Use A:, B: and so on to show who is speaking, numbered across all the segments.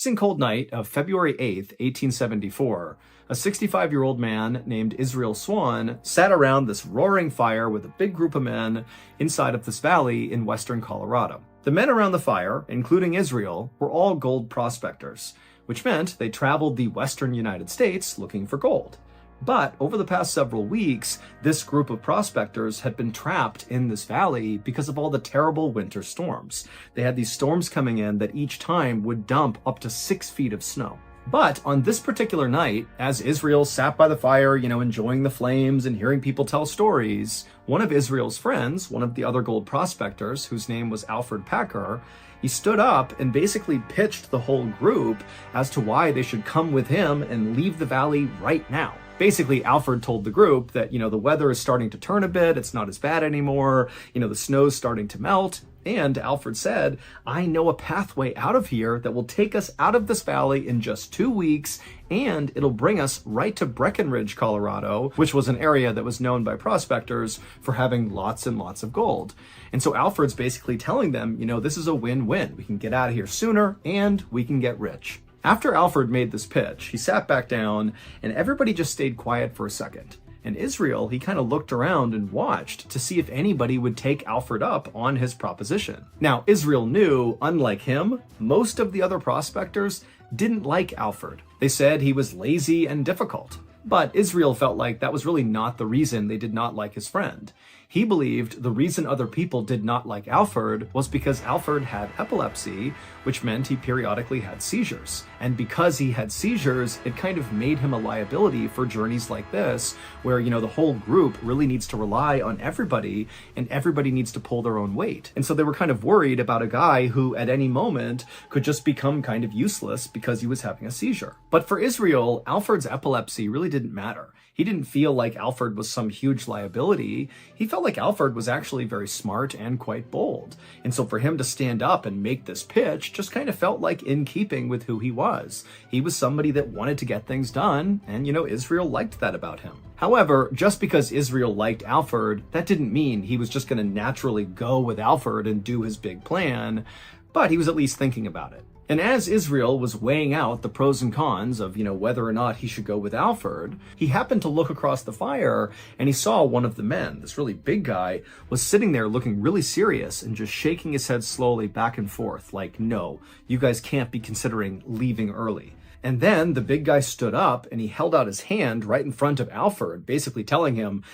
A: Freezing cold night of February 8th, 1874, a 65-year-old man named Israel Swan sat around this roaring fire with a big group of men inside of this valley in western Colorado. The men around the fire, including Israel, were all gold prospectors, which meant they traveled the western United States looking for gold. But over the past several weeks, this group of prospectors had been trapped in this valley because of all the terrible winter storms. They had these storms coming in that each time would dump up to 6 feet of snow. But on this particular night, as Israel sat by the fire, enjoying the flames and hearing people tell stories, one of Israel's friends, one of the other gold prospectors, whose name was Alfred Packer, he stood up and basically pitched the whole group as to why they should come with him and leave the valley right now. Basically, Alfred told the group that, the weather is starting to turn a bit, it's not as bad anymore, the snow's starting to melt. And Alfred said, I know a pathway out of here that will take us out of this valley in just 2 weeks, and it'll bring us right to Breckenridge, Colorado, which was an area that was known by prospectors for having lots and lots of gold. And so Alfred's basically telling them, this is a win-win. We can get out of here sooner and we can get rich. After Alfred made this pitch, he sat back down and everybody just stayed quiet for a second. And Israel, he kind of looked around and watched to see if anybody would take Alfred up on his proposition. Now, Israel knew, unlike him, most of the other prospectors didn't like Alfred. They said he was lazy and difficult. But Israel felt like that was really not the reason they did not like his friend. He believed the reason other people did not like Alfred was because Alfred had epilepsy, which meant he periodically had seizures. And because he had seizures, it kind of made him a liability for journeys like this, where, the whole group really needs to rely on everybody and everybody needs to pull their own weight. And so they were kind of worried about a guy who at any moment could just become kind of useless because he was having a seizure. But for Israel, Alfred's epilepsy really didn't matter. He didn't feel like Alfred was some huge liability. He felt like Alfred was actually very smart and quite bold. And so for him to stand up and make this pitch just kind of felt like in keeping with who he was. He was somebody that wanted to get things done, and Israel liked that about him. However, just because Israel liked Alfred, that didn't mean he was just going to naturally go with Alfred and do his big plan, but he was at least thinking about it. And as Israel was weighing out the pros and cons of, whether or not he should go with Alfred, he happened to look across the fire and he saw one of the men, this really big guy, was sitting there looking really serious and just shaking his head slowly back and forth like, no, you guys can't be considering leaving early. And then the big guy stood up and he held out his hand right in front of Alfred, basically telling him,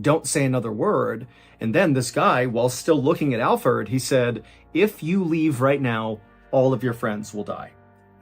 A: don't say another word. And then this guy, while still looking at Alfred, he said, if you leave right now, all of your friends will die.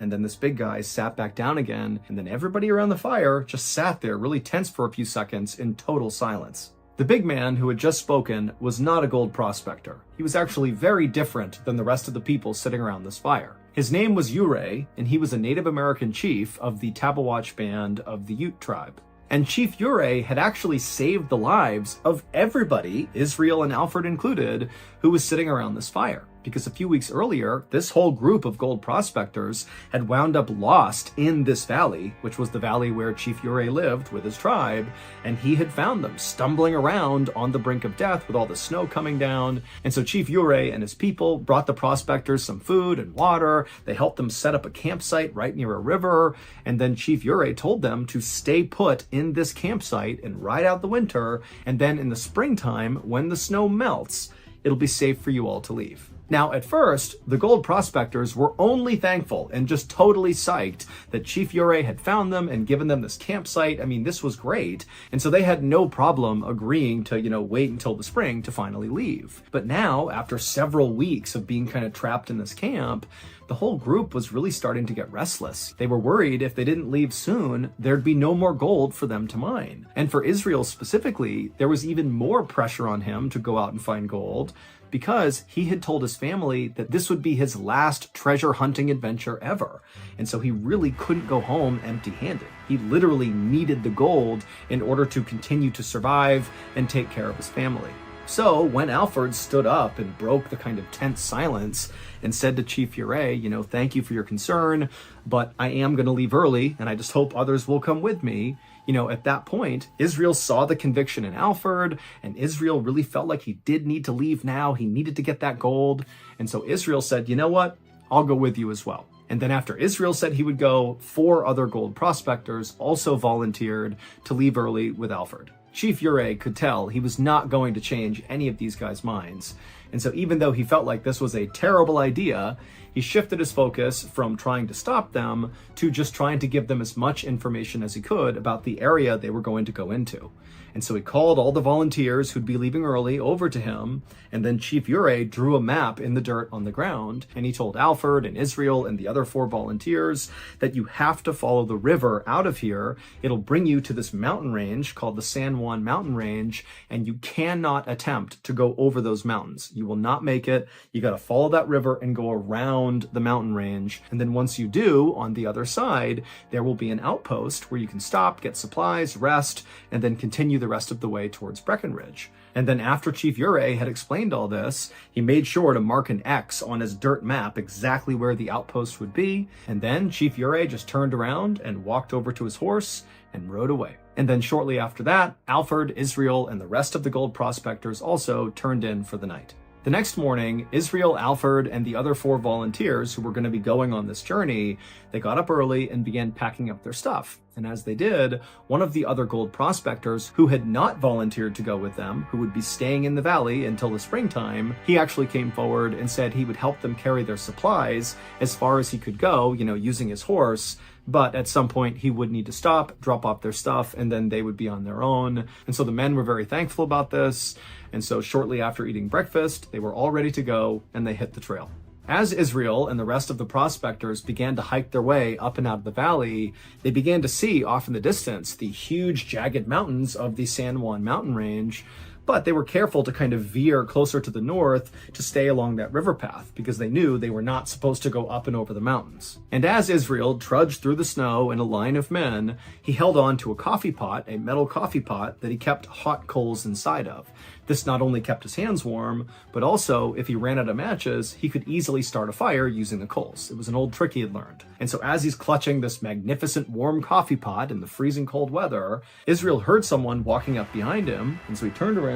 A: And then this big guy sat back down again, and then everybody around the fire just sat there really tense for a few seconds in total silence. The big man who had just spoken was not a gold prospector. He was actually very different than the rest of the people sitting around this fire. His name was Ure, and he was a Native American chief of the Tabawatch band of the Ute tribe. And Chief Ure had actually saved the lives of everybody, Israel and Alfred included, who was sitting around this fire. Because a few weeks earlier, this whole group of gold prospectors had wound up lost in this valley, which was the valley where Chief Ure lived with his tribe, and he had found them stumbling around on the brink of death with all the snow coming down. And so Chief Ure and his people brought the prospectors some food and water. They helped them set up a campsite right near a river, and then Chief Ure told them to stay put in this campsite and ride out the winter, and then in the springtime, when the snow melts, it'll be safe for you all to leave. Now, at first, the gold prospectors were only thankful and just totally psyched that Chief Ure had found them and given them this campsite. I mean, this was great. And so they had no problem agreeing to, wait until the spring to finally leave. But now, after several weeks of being kind of trapped in this camp, the whole group was really starting to get restless. They were worried if they didn't leave soon, there'd be no more gold for them to mine. And for Israel specifically, there was even more pressure on him to go out and find gold, because he had told his family that this would be his last treasure hunting adventure ever. And so he really couldn't go home empty-handed. He literally needed the gold in order to continue to survive and take care of his family. So when Alfred stood up and broke the kind of tense silence and said to Chief Ure, thank you for your concern, but I am going to leave early and I just hope others will come with me. At that point, Israel saw the conviction in Alfred, and Israel really felt like he did need to leave now. He needed to get that gold. And so Israel said, you know what? I'll go with you as well. And then after Israel said he would go, 4 other gold prospectors also volunteered to leave early with Alfred. Chief Ure could tell he was not going to change any of these guys' minds. And so even though he felt like this was a terrible idea, he shifted his focus from trying to stop them to just trying to give them as much information as he could about the area they were going to go into. And so he called all the volunteers who'd be leaving early over to him, and then Chief Ure drew a map in the dirt on the ground, and he told Alfred and Israel and the other 4 volunteers that you have to follow the river out of here. It'll bring you to this mountain range called the San Juan Mountain Range, and you cannot attempt to go over those mountains. You will not make it. You got to follow that river and go around the mountain range. And then once you do, on the other side, there will be an outpost where you can stop, get supplies, rest, and then continue the rest of the way towards Breckenridge. And then after Chief Ure had explained all this, he made sure to mark an X on his dirt map exactly where the outpost would be. And then Chief Ure just turned around and walked over to his horse and rode away. And then shortly after that, Alfred, Israel, and the rest of the gold prospectors also turned in for the night. The next morning, Israel, Alfred, and the other 4 volunteers who were going to be going on this journey, they got up early and began packing up their stuff. And as they did, one of the other gold prospectors who had not volunteered to go with them, who would be staying in the valley until the springtime, he actually came forward and said he would help them carry their supplies as far as he could go, using his horse. But at some point he would need to stop, drop off their stuff, and then they would be on their own. And so the men were very thankful about this. And so shortly after eating breakfast, they were all ready to go, and they hit the trail. As Israel and the rest of the prospectors began to hike their way up and out of the valley, they began to see off in the distance the huge jagged mountains of the San Juan mountain range. But they were careful to kind of veer closer to the north to stay along that river path because they knew they were not supposed to go up and over the mountains. And as Israel trudged through the snow in a line of men, he held on to a coffee pot, a metal coffee pot that he kept hot coals inside of. This not only kept his hands warm, but also if he ran out of matches, he could easily start a fire using the coals. It was an old trick he had learned. And so as he's clutching this magnificent warm coffee pot in the freezing cold weather, Israel heard someone walking up behind him, and so he turned around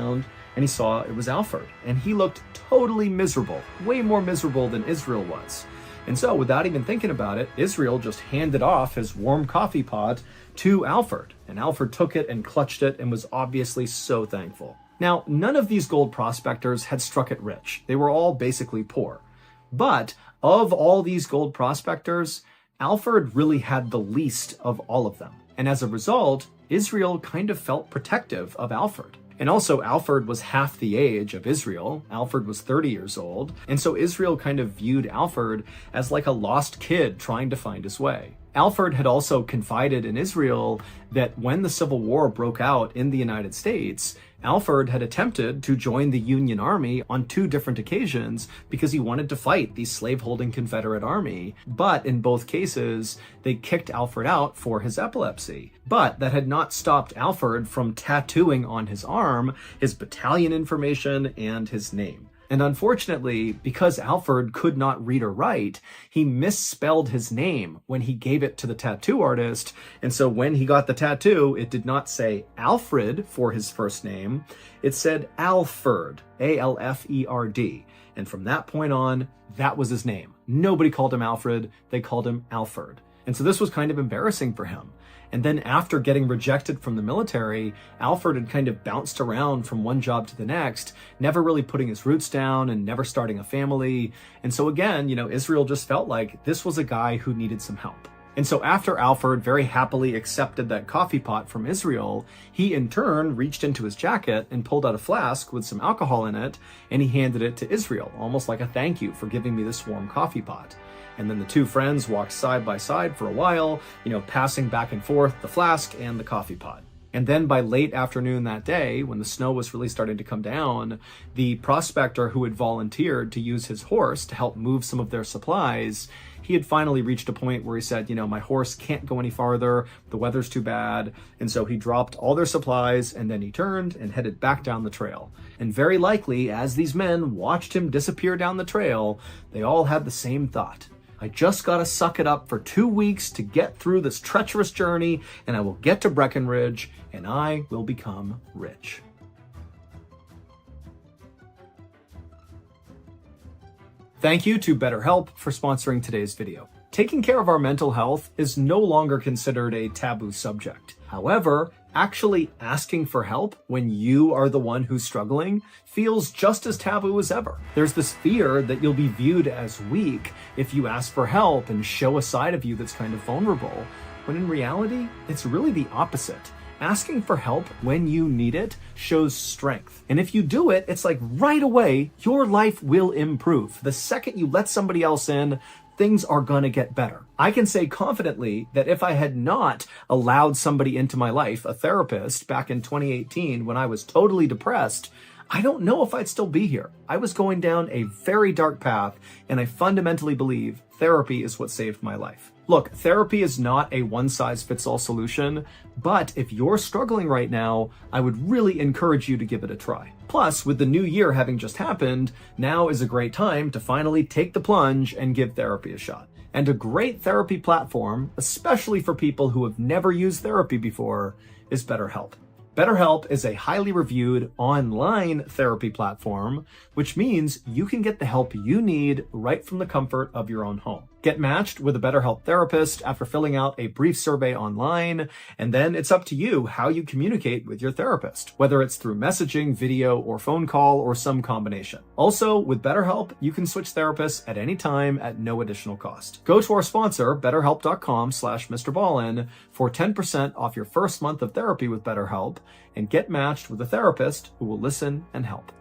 A: and he saw it was Alfred. And he looked totally miserable, way more miserable than Israel was. And so without even thinking about it, Israel just handed off his warm coffee pot to Alfred. And Alfred took it and clutched it and was obviously so thankful. Now, none of these gold prospectors had struck it rich. They were all basically poor. But of all these gold prospectors, Alfred really had the least of all of them. And as a result, Israel kind of felt protective of Alfred. And also, Alfred was half the age of Israel. Alfred was 30 years old. And so Israel kind of viewed Alfred as like a lost kid trying to find his way. Alfred had also confided in Israel that when the Civil War broke out in the United States, Alfred had attempted to join the Union Army on 2 different occasions because he wanted to fight the slave-holding Confederate Army. But in both cases, they kicked Alfred out for his epilepsy. But that had not stopped Alfred from tattooing on his arm his battalion information and his name. And unfortunately, because Alfred could not read or write, he misspelled his name when he gave it to the tattoo artist. And so when he got the tattoo, it did not say Alfred for his first name. It said Alfred, A-L-F-E-R-D. And from that point on, that was his name. Nobody called him Alfred. They called him Alfred. And so this was kind of embarrassing for him. And then after getting rejected from the military, Alfred had kind of bounced around from one job to the next, never really putting his roots down and never starting a family. And so again, Israel just felt like this was a guy who needed some help. And so after Alfred very happily accepted that coffee pot from Israel, he in turn reached into his jacket and pulled out a flask with some alcohol in it, and he handed it to Israel, almost like a thank you for giving me this warm coffee pot. And then the 2 friends walked side by side for a while, passing back and forth the flask and the coffee pot. And then by late afternoon that day, when the snow was really starting to come down, the prospector who had volunteered to use his horse to help move some of their supplies, he had finally reached a point where he said, my horse can't go any farther, the weather's too bad. And so he dropped all their supplies, and then he turned and headed back down the trail. And very likely, as these men watched him disappear down the trail, they all had the same thought. I just gotta suck it up for 2 weeks to get through this treacherous journey, and I will get to Breckenridge, and I will become rich. Thank you to BetterHelp for sponsoring today's video. Taking care of our mental health is no longer considered a taboo subject. However, actually asking for help when you are the one who's struggling feels just as taboo as ever. There's this fear that you'll be viewed as weak if you ask for help and show a side of you that's kind of vulnerable, when in reality, it's really the opposite. Asking for help when you need it shows strength. And if you do it, it's like right away, your life will improve. The second you let somebody else in, things are gonna get better. I can say confidently that if I had not allowed somebody into my life, a therapist, back in 2018 when I was totally depressed, I don't know if I'd still be here. I was going down a very dark path, and I fundamentally believe therapy is what saved my life. Look, therapy is not a one-size-fits-all solution, but if you're struggling right now, I would really encourage you to give it a try. Plus, with the new year having just happened, now is a great time to finally take the plunge and give therapy a shot. And a great therapy platform, especially for people who have never used therapy before, is BetterHelp. BetterHelp is a highly reviewed online therapy platform, which means you can get the help you need right from the comfort of your own home. Get matched with a BetterHelp therapist after filling out a brief survey online, and then it's up to you how you communicate with your therapist, whether it's through messaging, video, or phone call, or some combination. Also, with BetterHelp, you can switch therapists at any time at no additional cost. Go to our sponsor, betterhelp.com/MrBallen, for 10% off your first month of therapy with BetterHelp, and get matched with a therapist who will listen and help.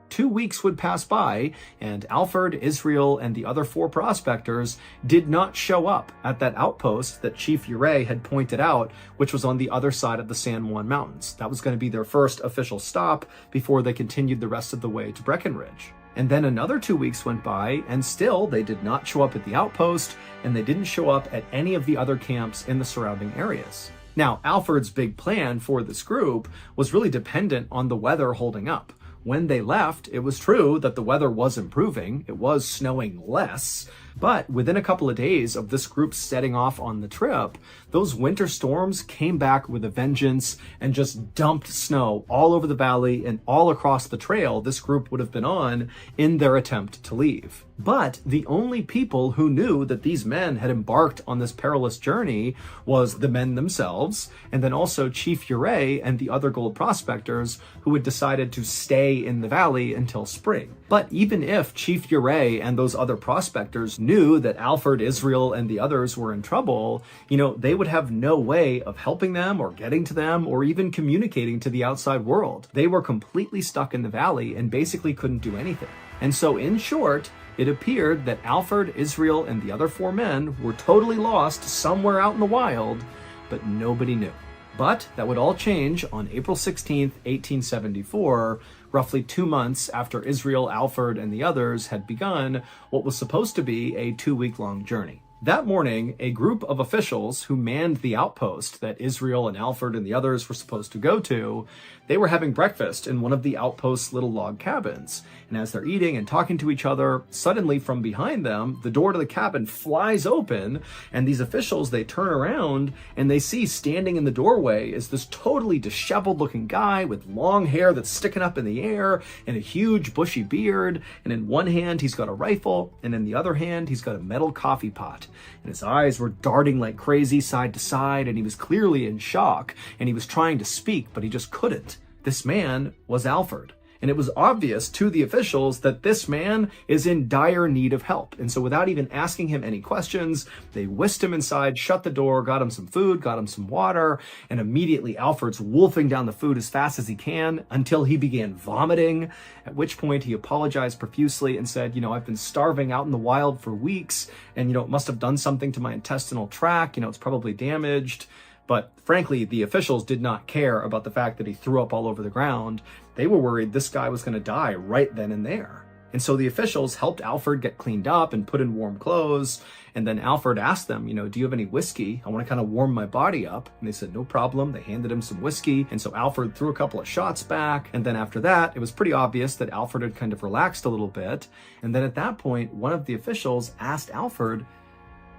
A: 2 weeks would pass by, and Alfred, Israel, and the other 4 prospectors did not show up at that outpost that Chief Ure had pointed out, which was on the other side of the San Juan Mountains. That was going to be their first official stop before they continued the rest of the way to Breckenridge. And then another 2 weeks went by, and still they did not show up at the outpost, and they didn't show up at any of the other camps in the surrounding areas. Now, Alfred's big plan for this group was really dependent on the weather holding up. When they left, it was true that the weather was improving. It was snowing less. But within a couple of days of this group setting off on the trip, those winter storms came back with a vengeance and just dumped snow all over the valley and all across the trail this group would have been on in their attempt to leave. But the only people who knew that these men had embarked on this perilous journey was the men themselves, and then also Chief Ure and the other gold prospectors who had decided to stay in the valley until spring. But even if Chief Ure and those other prospectors knew that Alfred, Israel, and the others were in trouble, they would have no way of helping them or getting to them or even communicating to the outside world. They were completely stuck in the valley and basically couldn't do anything. And so in short, it appeared that Alfred, Israel, and the other 4 men were totally lost somewhere out in the wild, but nobody knew. But that would all change on April 16th, 1874, roughly 2 months after Israel, Alfred, and the others had begun what was supposed to be a 2-week-long journey. That morning, a group of officials who manned the outpost that Israel and Alfred and the others were supposed to go to, they were having breakfast in one of the outpost's little log cabins. And as they're eating and talking to each other, suddenly from behind them, the door to the cabin flies open, and these officials, they turn around and they see standing in the doorway is this totally disheveled looking guy with long hair that's sticking up in the air and a huge bushy beard. And in one hand, he's got a rifle, and in the other hand, he's got a metal coffee pot. And his eyes were darting like crazy side to side, and he was clearly in shock, and he was trying to speak, but he just couldn't. This man was Alfred. And it was obvious to the officials that this man is in dire need of help. And so without even asking him any questions, they whisked him inside, shut the door, got him some food, got him some water, and immediately Alfred's wolfing down the food as fast as he can until he began vomiting, at which point he apologized profusely and said, I've been starving out in the wild for weeks, and, it must have done something to my intestinal tract, it's probably damaged. But frankly, the officials did not care about the fact that he threw up all over the ground. They were worried this guy was going to die right then and there. And so the officials helped Alfred get cleaned up and put in warm clothes. And then Alfred asked them, do you have any whiskey? I want to kind of warm my body up. And they said, no problem. They handed him some whiskey. And so Alfred threw a couple of shots back. And then after that, it was pretty obvious that Alfred had kind of relaxed a little bit. And then at that point, one of the officials asked Alfred,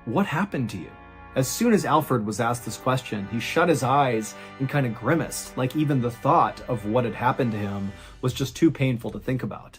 A: what happened to you? As soon as Alfred was asked this question, he shut his eyes and kind of grimaced, like even the thought of what had happened to him was just too painful to think about.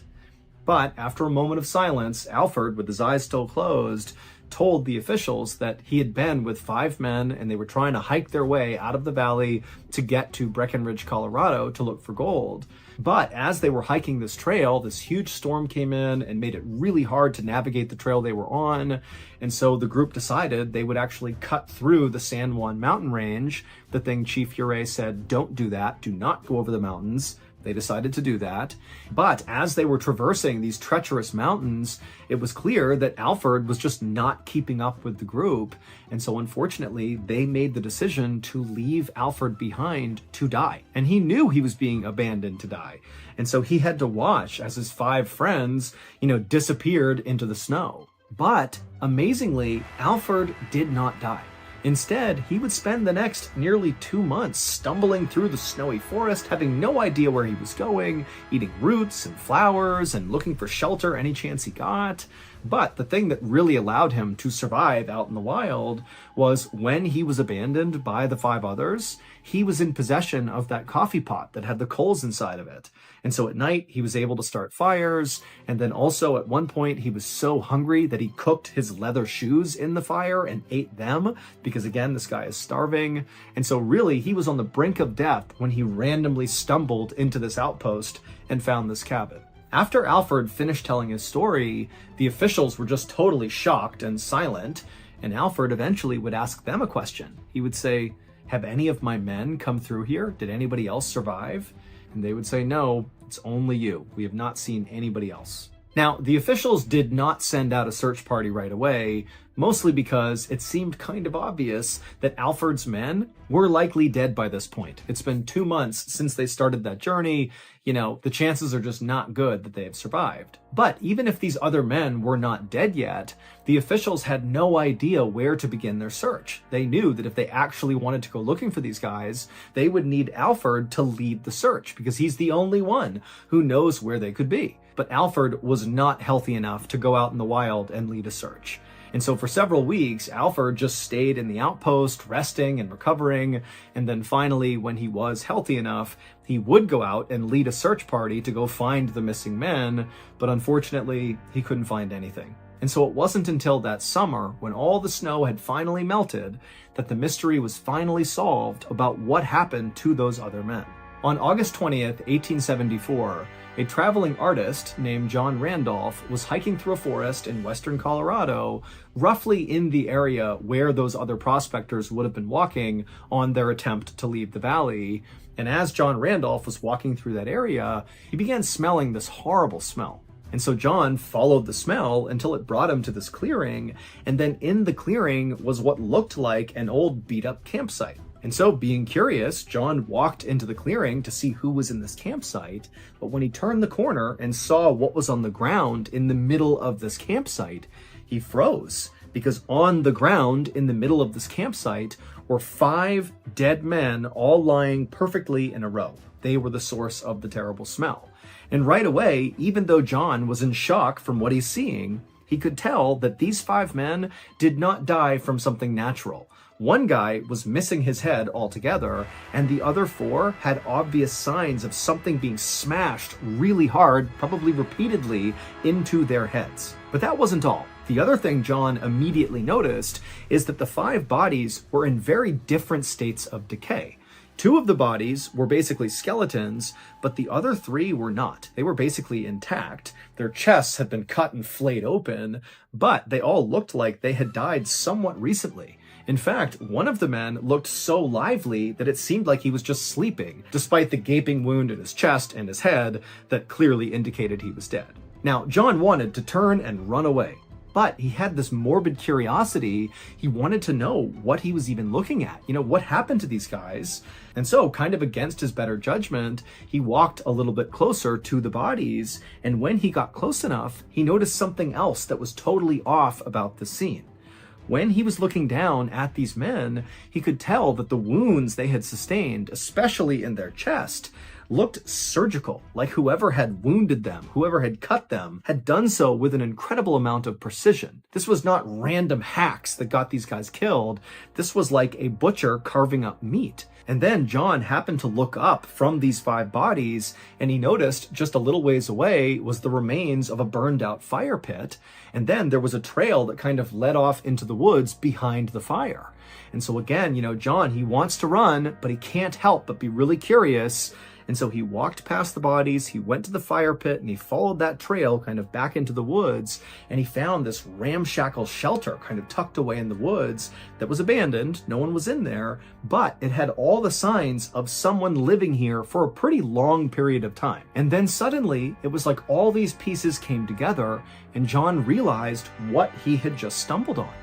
A: But after a moment of silence, Alfred, with his eyes still closed, told the officials that he had been with 5 men and they were trying to hike their way out of the valley to get to Breckenridge, Colorado to look for gold. But as they were hiking this trail, this huge storm came in and made it really hard to navigate the trail they were on. And so the group decided they would actually cut through the San Juan mountain range. The thing Chief Urey said, don't do that, do not go over the mountains. They decided to do that. But as they were traversing these treacherous mountains, it was clear that Alfred was just not keeping up with the group. And so unfortunately, they made the decision to leave Alfred behind to die. And he knew he was being abandoned to die. And so he had to watch as his 5 friends, disappeared into the snow. But amazingly, Alfred did not die. Instead, he would spend the next nearly 2 months stumbling through the snowy forest, having no idea where he was going, eating roots and flowers and looking for shelter any chance he got. But the thing that really allowed him to survive out in the wild was when he was abandoned by the 5 others, he was in possession of that coffee pot that had the coals inside of it. And so at night, he was able to start fires. And then also at one point, he was so hungry that he cooked his leather shoes in the fire and ate them because, again, this guy is starving. And so really, he was on the brink of death when he randomly stumbled into this outpost and found this cabin. After Alfred finished telling his story, the officials were just totally shocked and silent. And Alfred eventually would ask them a question. He would say, have any of my men come through here? Did anybody else survive? And they would say, no, it's only you. We have not seen anybody else. Now, the officials did not send out a search party right away, mostly because it seemed kind of obvious that Alfred's men were likely dead by this point. It's been 2 months since they started that journey. The chances are just not good that they have survived. But even if these other men were not dead yet, the officials had no idea where to begin their search. They knew that if they actually wanted to go looking for these guys, they would need Alfred to lead the search because he's the only one who knows where they could be. But Alfred was not healthy enough to go out in the wild and lead a search. And so for several weeks, Alfred just stayed in the outpost, resting and recovering. And then finally, when he was healthy enough, he would go out and lead a search party to go find the missing men. But unfortunately, he couldn't find anything. And so it wasn't until that summer, when all the snow had finally melted, that the mystery was finally solved about what happened to those other men. On August 20th, 1874, a traveling artist named John Randolph was hiking through a forest in western Colorado, roughly in the area where those other prospectors would have been walking on their attempt to leave the valley. And as John Randolph was walking through that area, he began smelling this horrible smell. And so John followed the smell until it brought him to this clearing, and then in the clearing was what looked like an old beat-up campsite. And so, being curious, John walked into the clearing to see who was in this campsite, but when he turned the corner and saw what was on the ground in the middle of this campsite, he froze, because on the ground in the middle of this campsite were 5 dead men all lying perfectly in a row. They were the source of the terrible smell. And right away, even though John was in shock from what he's seeing, he could tell that these 5 men did not die from something natural. One guy was missing his head altogether, and the other 4 had obvious signs of something being smashed really hard, probably repeatedly, into their heads. But that wasn't all. The other thing John immediately noticed is that the 5 bodies were in very different states of decay. 2 of the bodies were basically skeletons, but the other 3 were not. They were basically intact. Their chests had been cut and flayed open, but they all looked like they had died somewhat recently. In fact, one of the men looked so lively that it seemed like he was just sleeping, despite the gaping wound in his chest and his head that clearly indicated he was dead. Now, John wanted to turn and run away, but he had this morbid curiosity. He wanted to know what he was even looking at. What happened to these guys? And so, kind of against his better judgment, he walked a little bit closer to the bodies, and when he got close enough, he noticed something else that was totally off about the scene. When he was looking down at these men, he could tell that the wounds they had sustained, especially in their chest, looked surgical, like whoever had wounded them, whoever had cut them, had done so with an incredible amount of precision. This was not random hacks that got these guys killed. This was like a butcher carving up meat. And then John happened to look up from these 5 bodies, and he noticed just a little ways away was the remains of a burned out fire pit. And then there was a trail that kind of led off into the woods behind the fire. And so again, John, he wants to run, but he can't help but be really curious. And so he walked past the bodies, he went to the fire pit, and he followed that trail kind of back into the woods, and he found this ramshackle shelter kind of tucked away in the woods that was abandoned. No one was in there, but it had all the signs of someone living here for a pretty long period of time. And then suddenly, it was like all these pieces came together, and John realized what he had just stumbled on.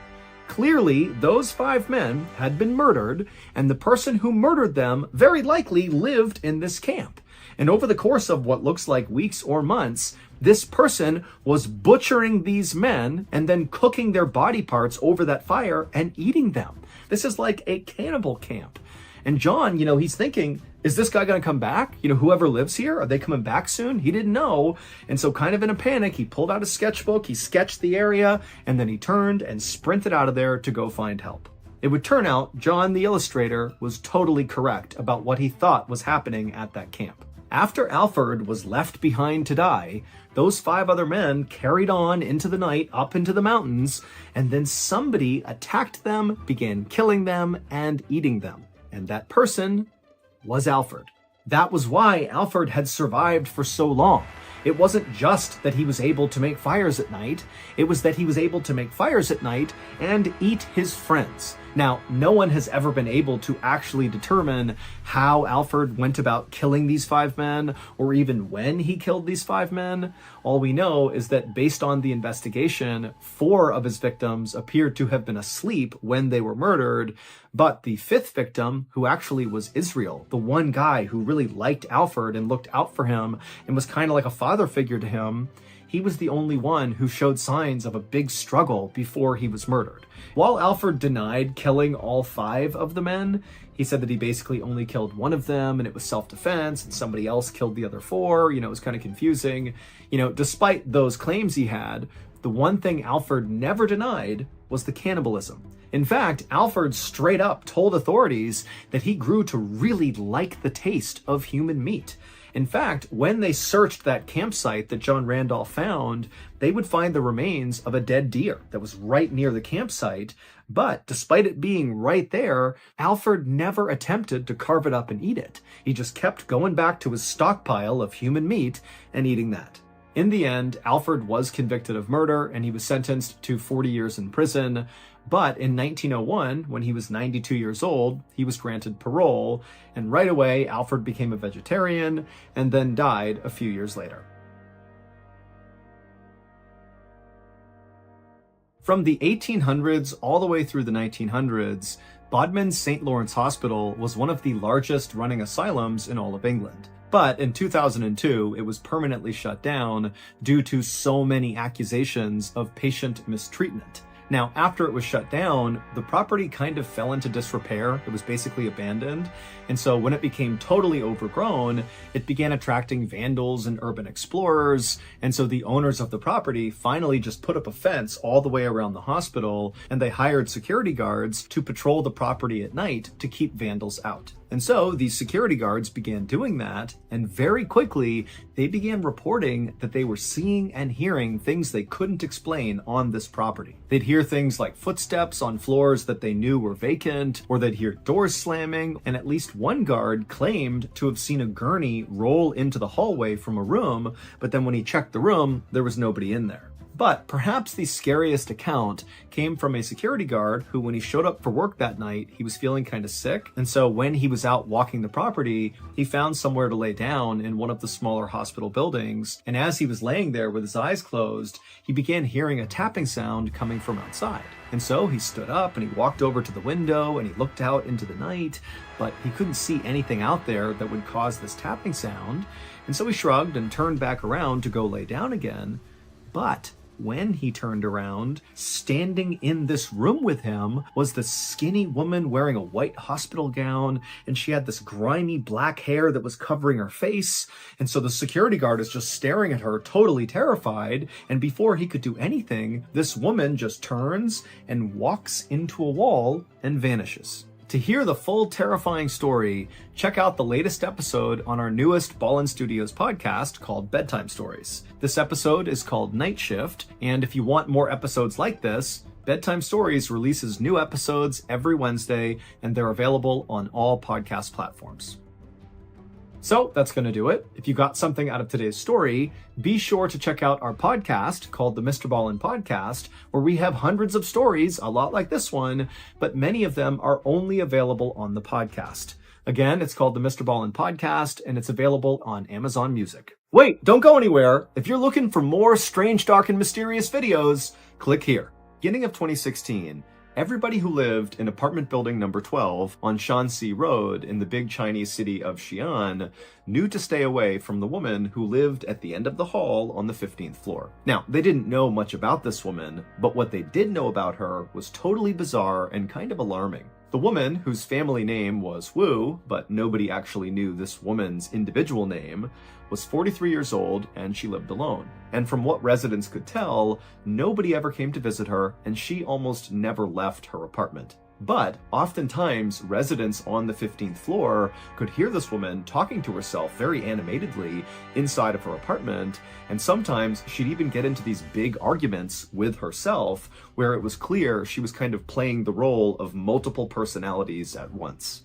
A: Clearly, those 5 men had been murdered, and the person who murdered them very likely lived in this camp. And over the course of what looks like weeks or months, this person was butchering these men and then cooking their body parts over that fire and eating them. This is like a cannibal camp. And John, he's thinking, is this guy going to come back? Whoever lives here, are they coming back soon? He didn't know. And so kind of in a panic, he pulled out a sketchbook, he sketched the area, and then he turned and sprinted out of there to go find help. It would turn out John, the illustrator, was totally correct about what he thought was happening at that camp. After Alfred was left behind to die, those 5 other men carried on into the night up into the mountains, and then somebody attacked them, began killing them, and eating them. And that person was Alfred. That was why Alfred had survived for so long. It wasn't just that he was able to make fires at night, it was that he was able to make fires at night and eat his friends. Now, no one has ever been able to actually determine how Alfred went about killing these 5 men, or even when he killed these 5 men. All we know is that based on the investigation, 4 of his victims appeared to have been asleep when they were murdered, but the 5th victim, who actually was Israel, the one guy who really liked Alfred and looked out for him and was kind of like a father figure to him, he was the only one who showed signs of a big struggle before he was murdered. While Alfred denied killing all 5 of the men, he said that he basically only killed one of them and it was self-defense and somebody else killed the other 4. It was kind of confusing. Despite those claims he had, the one thing Alfred never denied was the cannibalism. In fact, Alfred straight up told authorities that he grew to really like the taste of human meat. In fact, when they searched that campsite that John Randolph found, they would find the remains of a dead deer that was right near the campsite. But despite it being right there, Alfred never attempted to carve it up and eat it. He just kept going back to his stockpile of human meat and eating that. In the end, Alfred was convicted of murder and he was sentenced to 40 years in prison. But in 1901, when he was 92 years old, he was granted parole, and right away, Alfred became a vegetarian and then died a few years later. From the 1800s all the way through the 1900s, Bodmin's St. Lawrence Hospital was one of the largest running asylums in all of England. But in 2002, it was permanently shut down due to so many accusations of patient mistreatment. Now, after it was shut down, the property kind of fell into disrepair. It was basically abandoned. And so when it became totally overgrown, it began attracting vandals and urban explorers. And so the owners of the property finally just put up a fence all the way around the hospital, and they hired security guards to patrol the property at night to keep vandals out. And so these security guards began doing that, and very quickly they began reporting that they were seeing and hearing things they couldn't explain on this property. They'd hear things like footsteps on floors that they knew were vacant, or they'd hear doors slamming, and at least one guard claimed to have seen a gurney roll into the hallway from a room, but then when he checked the room, there was nobody in there. But perhaps the scariest account came from a security guard who, when he showed up for work that night, he was feeling kind of sick. And so when he was out walking the property, he found somewhere to lay down in one of the smaller hospital buildings. And as he was laying there with his eyes closed, he began hearing a tapping sound coming from outside. And so he stood up and he walked over to the window and he looked out into the night, but he couldn't see anything out there that would cause this tapping sound. And so he shrugged and turned back around to go lay down again. But When he turned around, standing in this room with him was this skinny woman wearing a white hospital gown, and she had this grimy black hair that was covering her face. And so the security guard is just staring at her, totally terrified. And before he could do anything, this woman just turns and walks into a wall and vanishes. To hear the full terrifying story, check out the latest episode on our newest Ballen Studios podcast called Bedtime Stories. This episode is called Night Shift, and if you want more episodes like this, Bedtime Stories releases new episodes every Wednesday, and they're available on all podcast platforms. So that's going to do it. If you got something out of today's story, be sure to check out our podcast called the MrBallen Podcast, where we have hundreds of stories, a lot like this one, but many of them are only available on the podcast. Again, it's called the MrBallen Podcast, and it's available on Amazon Music. Wait, don't go anywhere. If you're looking for more strange, dark, and mysterious videos, click here. Beginning of 2016, everybody who lived in apartment building number 12 on Shanxi Road in the big Chinese city of Xi'an knew to stay away from the woman who lived at the end of the hall on the 15th floor. Now, they didn't know much about this woman, but what they did know about her was totally bizarre and kind of alarming. The woman, whose family name was Wu, but nobody actually knew this woman's individual name, was 43 years old and she lived alone. And from what residents could tell, nobody ever came to visit her and she almost never left her apartment. But oftentimes, residents on the 15th floor could hear this woman talking to herself very animatedly inside of her apartment, and sometimes she'd even get into these big arguments with herself where it was clear she was kind of playing the role of multiple personalities at once.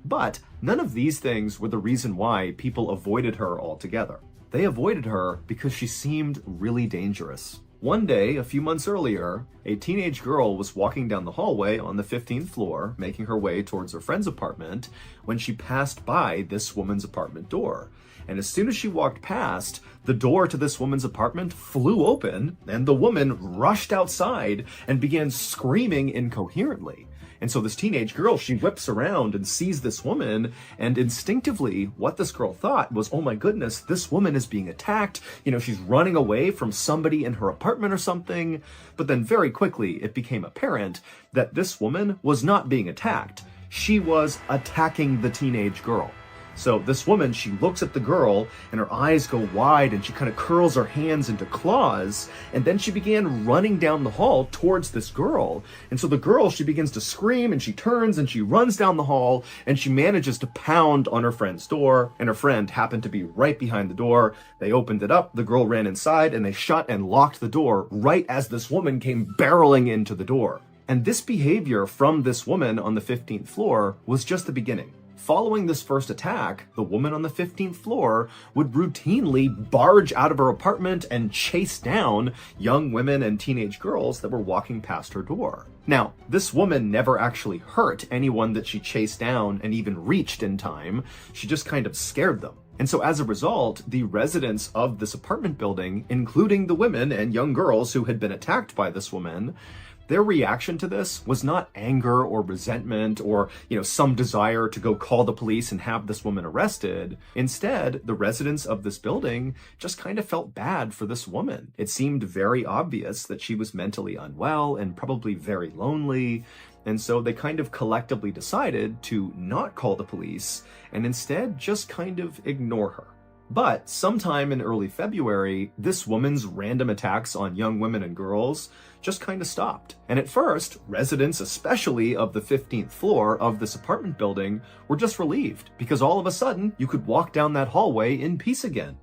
A: But none of these things were the reason why people avoided her altogether. They avoided her because she seemed really dangerous. One day, a few months earlier, a teenage girl was walking down the hallway on the 15th floor, making her way towards her friend's apartment, when she passed by this woman's apartment door. And as soon as she walked past, the door to this woman's apartment flew open, and the woman rushed outside and began screaming incoherently. And so this teenage girl, she whips around and sees this woman, and instinctively what this girl thought was, oh my goodness, this woman is being attacked. She's running away from somebody in her apartment or something. But then very quickly it became apparent that this woman was not being attacked. She was attacking the teenage girl. So this woman, she looks at the girl and her eyes go wide and she kind of curls her hands into claws, and then she began running down the hall towards this girl. And so the girl, she begins to scream and she turns and she runs down the hall and she manages to pound on her friend's door, and her friend happened to be right behind the door. They opened it up, the girl ran inside, and they shut and locked the door right as this woman came barreling into the door. And this behavior from this woman on the 15th floor was just the beginning. Following this first attack, the woman on the 15th floor would routinely barge out of her apartment and chase down young women and teenage girls that were walking past her door. Now, this woman never actually hurt anyone that she chased down and even reached in time. She just kind of scared them. And so as a result, the residents of this apartment building, including the women and young girls who had been attacked by this woman, their reaction to this was not anger or resentment or, some desire to go call the police and have this woman arrested. Instead, the residents of this building just kind of felt bad for this woman. It seemed very obvious that she was mentally unwell and probably very lonely. And so they kind of collectively decided to not call the police and instead just kind of ignore her. But sometime in early February, this woman's random attacks on young women and girls just kind of stopped. And at first, residents, especially of the 15th floor of this apartment building, were just relieved because all of a sudden you could walk down that hallway in peace again.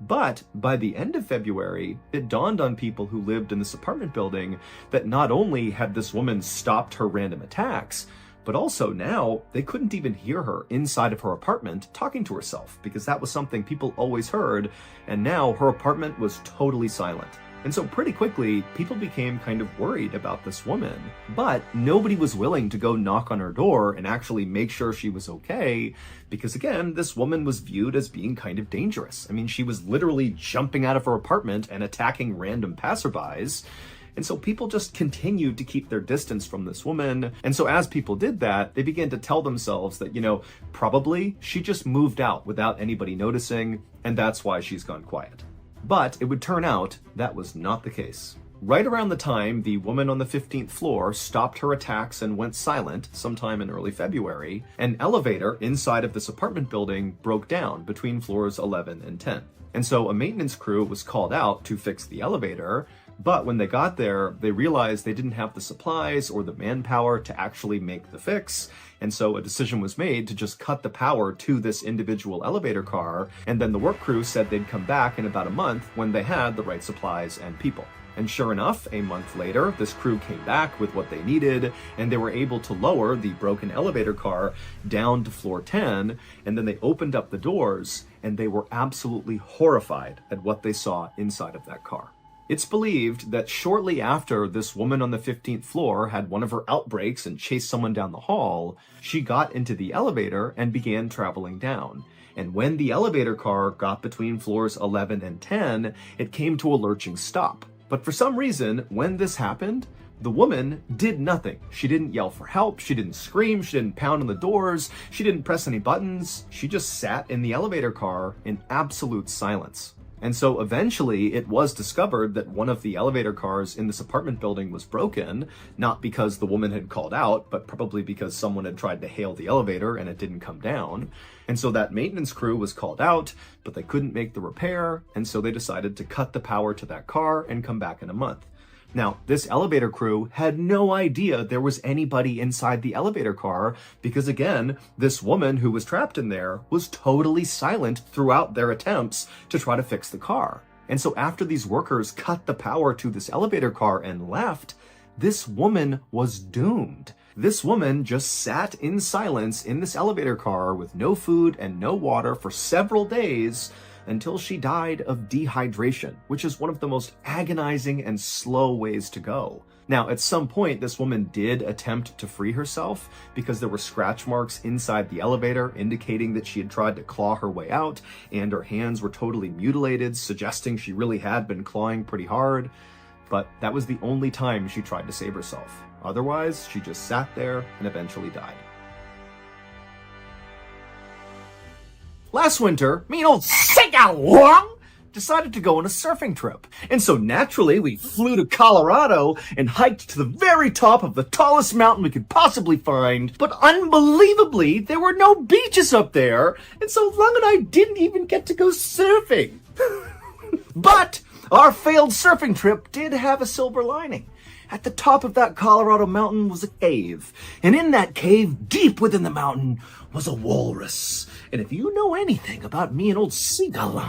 A: But by the end of February, it dawned on people who lived in this apartment building that not only had this woman stopped her random attacks, but also now they couldn't even hear her inside of her apartment talking to herself, because that was something people always heard, and now her apartment was totally silent. And so pretty quickly, people became kind of worried about this woman, but nobody was willing to go knock on her door and actually make sure she was okay, because again, this woman was viewed as being kind of dangerous. I mean, she was literally jumping out of her apartment and attacking random passerbys. And so people just continued to keep their distance from this woman. And so as people did that, they began to tell themselves that, probably she just moved out without anybody noticing, and that's why she's gone quiet. But it would turn out that was not the case. Right around the time the woman on the 15th floor stopped her attacks and went silent, sometime in early February, an elevator inside of this apartment building broke down between floors 11 and 10. And so a maintenance crew was called out to fix the elevator, but when they got there, they realized they didn't have the supplies or the manpower to actually make the fix, and so a decision was made to just cut the power to this individual elevator car, and then the work crew said they'd come back in about a month when they had the right supplies and people. And sure enough, a month later, this crew came back with what they needed, and they were able to lower the broken elevator car down to floor 10, and then they opened up the doors, and they were absolutely horrified at what they saw inside of that car. It's believed that shortly after this woman on the 15th floor had one of her outbreaks and chased someone down the hall, she got into the elevator and began traveling down. And when the elevator car got between floors 11 and 10, it came to a lurching stop. But for some reason, when this happened, the woman did nothing. She didn't yell for help, she didn't scream, she didn't pound on the doors, she didn't press any buttons. She just sat in the elevator car in absolute silence. And so eventually it was discovered that one of the elevator cars in this apartment building was broken, not because the woman had called out, but probably because someone had tried to hail the elevator and it didn't come down. And so that maintenance crew was called out, but they couldn't make the repair, and so they decided to cut the power to that car and come back in a month. Now, this elevator crew had no idea there was anybody inside the elevator car because, again, this woman who was trapped in there was totally silent throughout their attempts to try to fix the car. And so after these workers cut the power to this elevator car and left, this woman was doomed. This woman just sat in silence in this elevator car with no food and no water for several days until she died of dehydration, which is one of the most agonizing and slow ways to go. Now, at some point, this woman did attempt to free herself because there were scratch marks inside the elevator indicating that she had tried to claw her way out, and her hands were totally mutilated, suggesting she really had been clawing pretty hard. But that was the only time she tried to save herself. Otherwise, she just sat there and eventually died. Last winter, me and old Wong decided to go on a surfing trip. And so naturally, we flew to Colorado and hiked to the very top of the tallest mountain we could possibly find. But unbelievably, there were no beaches up there. And so Lung and I didn't even get to go surfing. But our failed surfing trip did have a silver lining. At the top of that Colorado mountain was a cave. And in that cave, deep within the mountain, was a walrus. And if you know anything about me and old Seagull,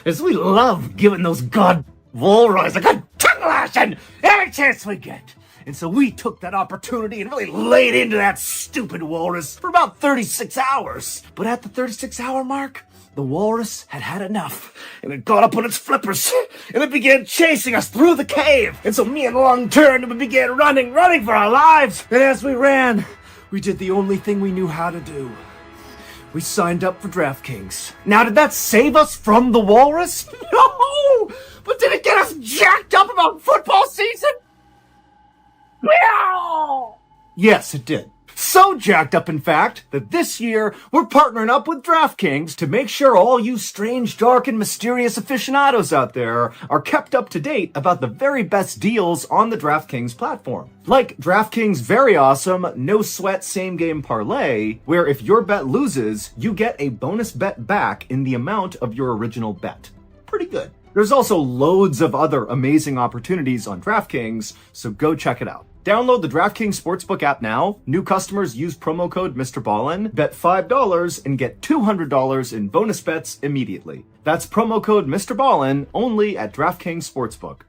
A: is we love giving those god walrus a good tongue lashing every chance we get. And so we took that opportunity and really laid into that stupid walrus for about 36 hours. But at the 36-hour mark, the walrus had had enough, and it got up on its flippers, and it began chasing us through the cave. And so me and Lung turned and we began running for our lives. And as we ran, we did the only thing we knew how to do. We signed up for DraftKings. Now, did that save us from the walrus? No! But did it get us jacked up about football season? Meow! Yes, it did. So jacked up, in fact, that this year we're partnering up with DraftKings to make sure all you strange, dark, and mysterious aficionados out there are kept up to date about the very best deals on the DraftKings platform. Like DraftKings' very awesome No Sweat Same Game Parlay, where if your bet loses, you get a bonus bet back in the amount of your original bet. Pretty good. There's also loads of other amazing opportunities on DraftKings, so go check it out. Download the DraftKings Sportsbook app now. New customers use promo code MrBallen, bet $5, and get $200 in bonus bets immediately. That's promo code MrBallen only at DraftKings Sportsbook.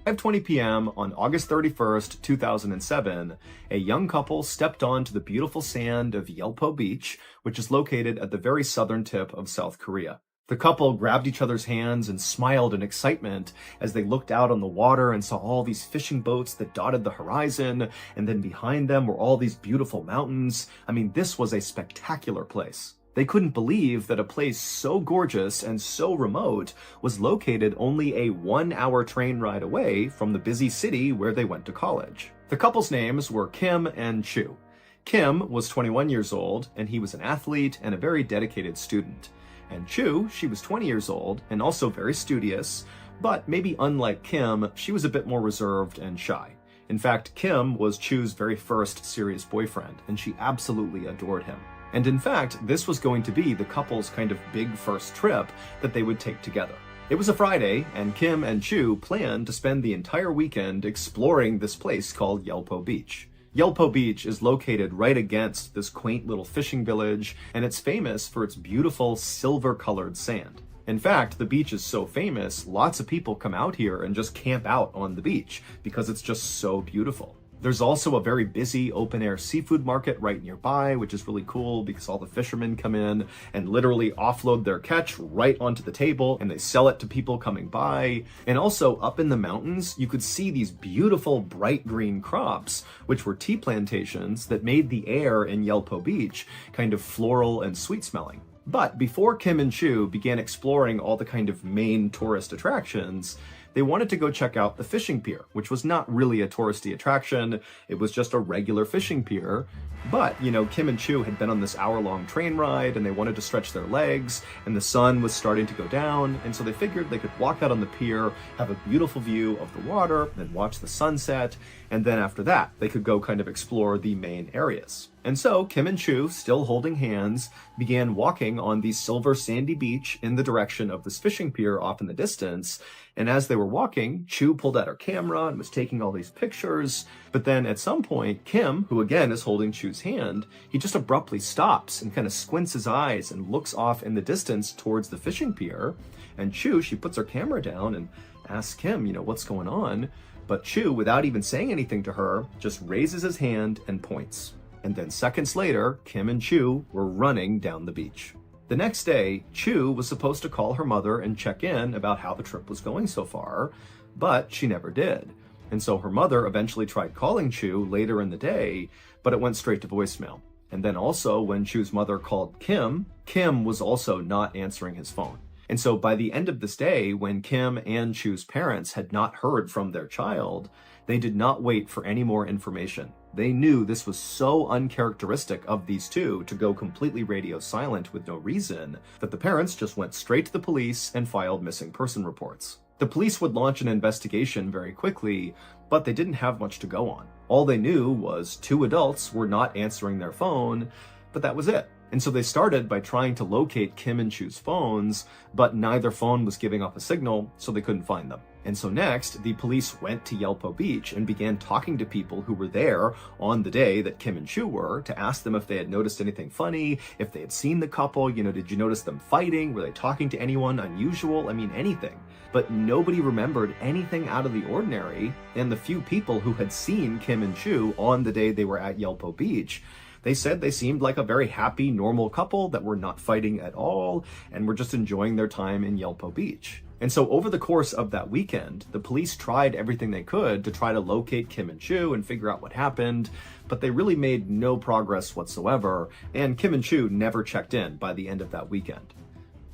A: At 5:20 p.m. on August 31st, 2007, a young couple stepped onto the beautiful sand of Yelpo Beach, which is located at the very southern tip of South Korea. The couple grabbed each other's hands and smiled in excitement as they looked out on the water and saw all these fishing boats that dotted the horizon, and then behind them were all these beautiful mountains. I mean, this was a spectacular place. They couldn't believe that a place so gorgeous and so remote was located only a 1-hour train ride away from the busy city where they went to college. The couple's names were Kim and Chu. Kim was 21 years old, and he was an athlete and a very dedicated student. And Chu, she was 20 years old and also very studious, But maybe unlike Kim, she was a bit more reserved and shy. In fact, Kim was Chu's very first serious boyfriend, and she absolutely adored him. And in fact, this was going to be the couple's kind of big first trip that they would take together. It was a Friday, and Kim and Chu planned to spend the entire weekend exploring this place called Yelpo Beach. Yelpo Beach is located right against this quaint little fishing village, and it's famous for its beautiful silver-colored sand. In fact, the beach is so famous, lots of people come out here and just camp out on the beach because it's just so beautiful. There's also a very busy open-air seafood market right nearby, which is really cool because all the fishermen come in and literally offload their catch right onto the table, and they sell it to people coming by. And also up in the mountains, you could see these beautiful bright green crops, which were tea plantations that made the air in Yelpo Beach kind of floral and sweet smelling. But before Kim and Chu began exploring all the kind of main tourist attractions, they wanted to go check out the fishing pier, which was not really a touristy attraction. It was just a regular fishing pier. But, Kim and Chu had been on this hour-long train ride, and they wanted to stretch their legs, and the sun was starting to go down, and so they figured they could walk out on the pier, have a beautiful view of the water, then watch the sunset, and then after that, they could go kind of explore the main areas. And so Kim and Chu, still holding hands, began walking on the silver sandy beach in the direction of this fishing pier off in the distance. And as they were walking, Chu pulled out her camera and was taking all these pictures. But then at some point, Kim, who again is holding Chu's hand, he just abruptly stops and kind of squints his eyes and looks off in the distance towards the fishing pier. And Chu, she puts her camera down and asks Kim, what's going on? But Chu, without even saying anything to her, just raises his hand and points. And then seconds later, Kim and Chu were running down the beach. The next day, Chu was supposed to call her mother and check in about how the trip was going so far, but she never did. And so her mother eventually tried calling Chu later in the day, but it went straight to voicemail. And then also when Chu's mother called Kim, Kim was also not answering his phone. And so by the end of this day, when Kim and Chu's parents had not heard from their child, they did not wait for any more information. They knew this was so uncharacteristic of these two to go completely radio silent with no reason that the parents just went straight to the police and filed missing person reports. The police would launch an investigation very quickly, but they didn't have much to go on. All they knew was 2 adults were not answering their phone, but that was it. And so they started by trying to locate Kim and Chu's phones, but neither phone was giving off a signal, so they couldn't find them. And so next, the police went to Yelpo Beach and began talking to people who were there on the day that Kim and Chu were to ask them if they had noticed anything funny, if they had seen the couple, did you notice them fighting? Were they talking to anyone unusual? Anything. But nobody remembered anything out of the ordinary, and the few people who had seen Kim and Chu on the day they were at Yelpo Beach, they said they seemed like a very happy, normal couple that were not fighting at all and were just enjoying their time in Yelpo Beach. And so over the course of that weekend, the police tried everything they could to try to locate Kim and Chu and figure out what happened, but they really made no progress whatsoever, and Kim and Chu never checked in by the end of that weekend.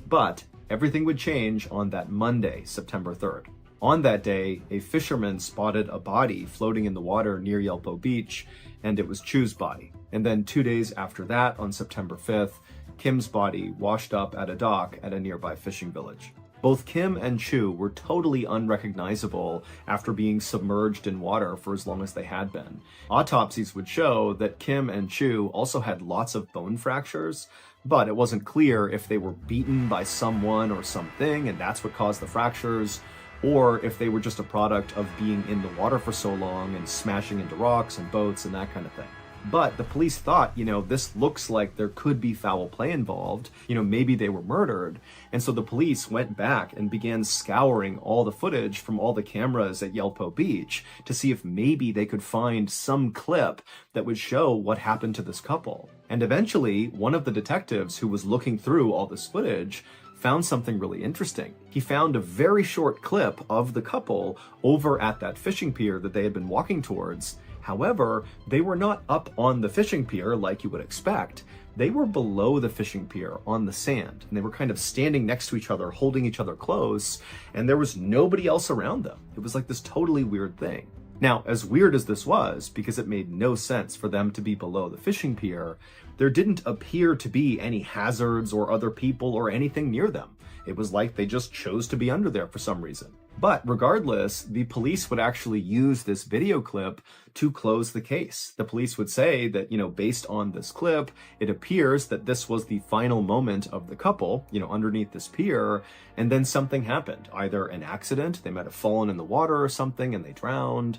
A: But everything would change on that Monday, September 3rd. On that day, a fisherman spotted a body floating in the water near Yelpo Beach, and it was Chu's body. And then 2 days after that, on September 5th, Kim's body washed up at a dock at a nearby fishing village. Both Kim and Chu were totally unrecognizable after being submerged in water for as long as they had been. Autopsies would show that Kim and Chu also had lots of bone fractures, but it wasn't clear if they were beaten by someone or something and that's what caused the fractures, or if they were just a product of being in the water for so long and smashing into rocks and boats and that kind of thing. But the police thought, this looks like there could be foul play involved. Maybe they were murdered. And so the police went back and began scouring all the footage from all the cameras at Yelpo Beach to see if maybe they could find some clip that would show what happened to this couple. And eventually, one of the detectives who was looking through all this footage found something really interesting. He found a very short clip of the couple over at that fishing pier that they had been walking towards. However, they were not up on the fishing pier like you would expect. They were below the fishing pier on the sand, and they were kind of standing next to each other, holding each other close, and there was nobody else around them. It was like this totally weird thing. Now, as weird as this was, because it made no sense for them to be below the fishing pier, there didn't appear to be any hazards or other people or anything near them. It was like they just chose to be under there for some reason. But regardless, the police would actually use this video clip to close the case. The police would say that, based on this clip, it appears that this was the final moment of the couple, underneath this pier, and then something happened. Either an accident, they might have fallen in the water or something and they drowned,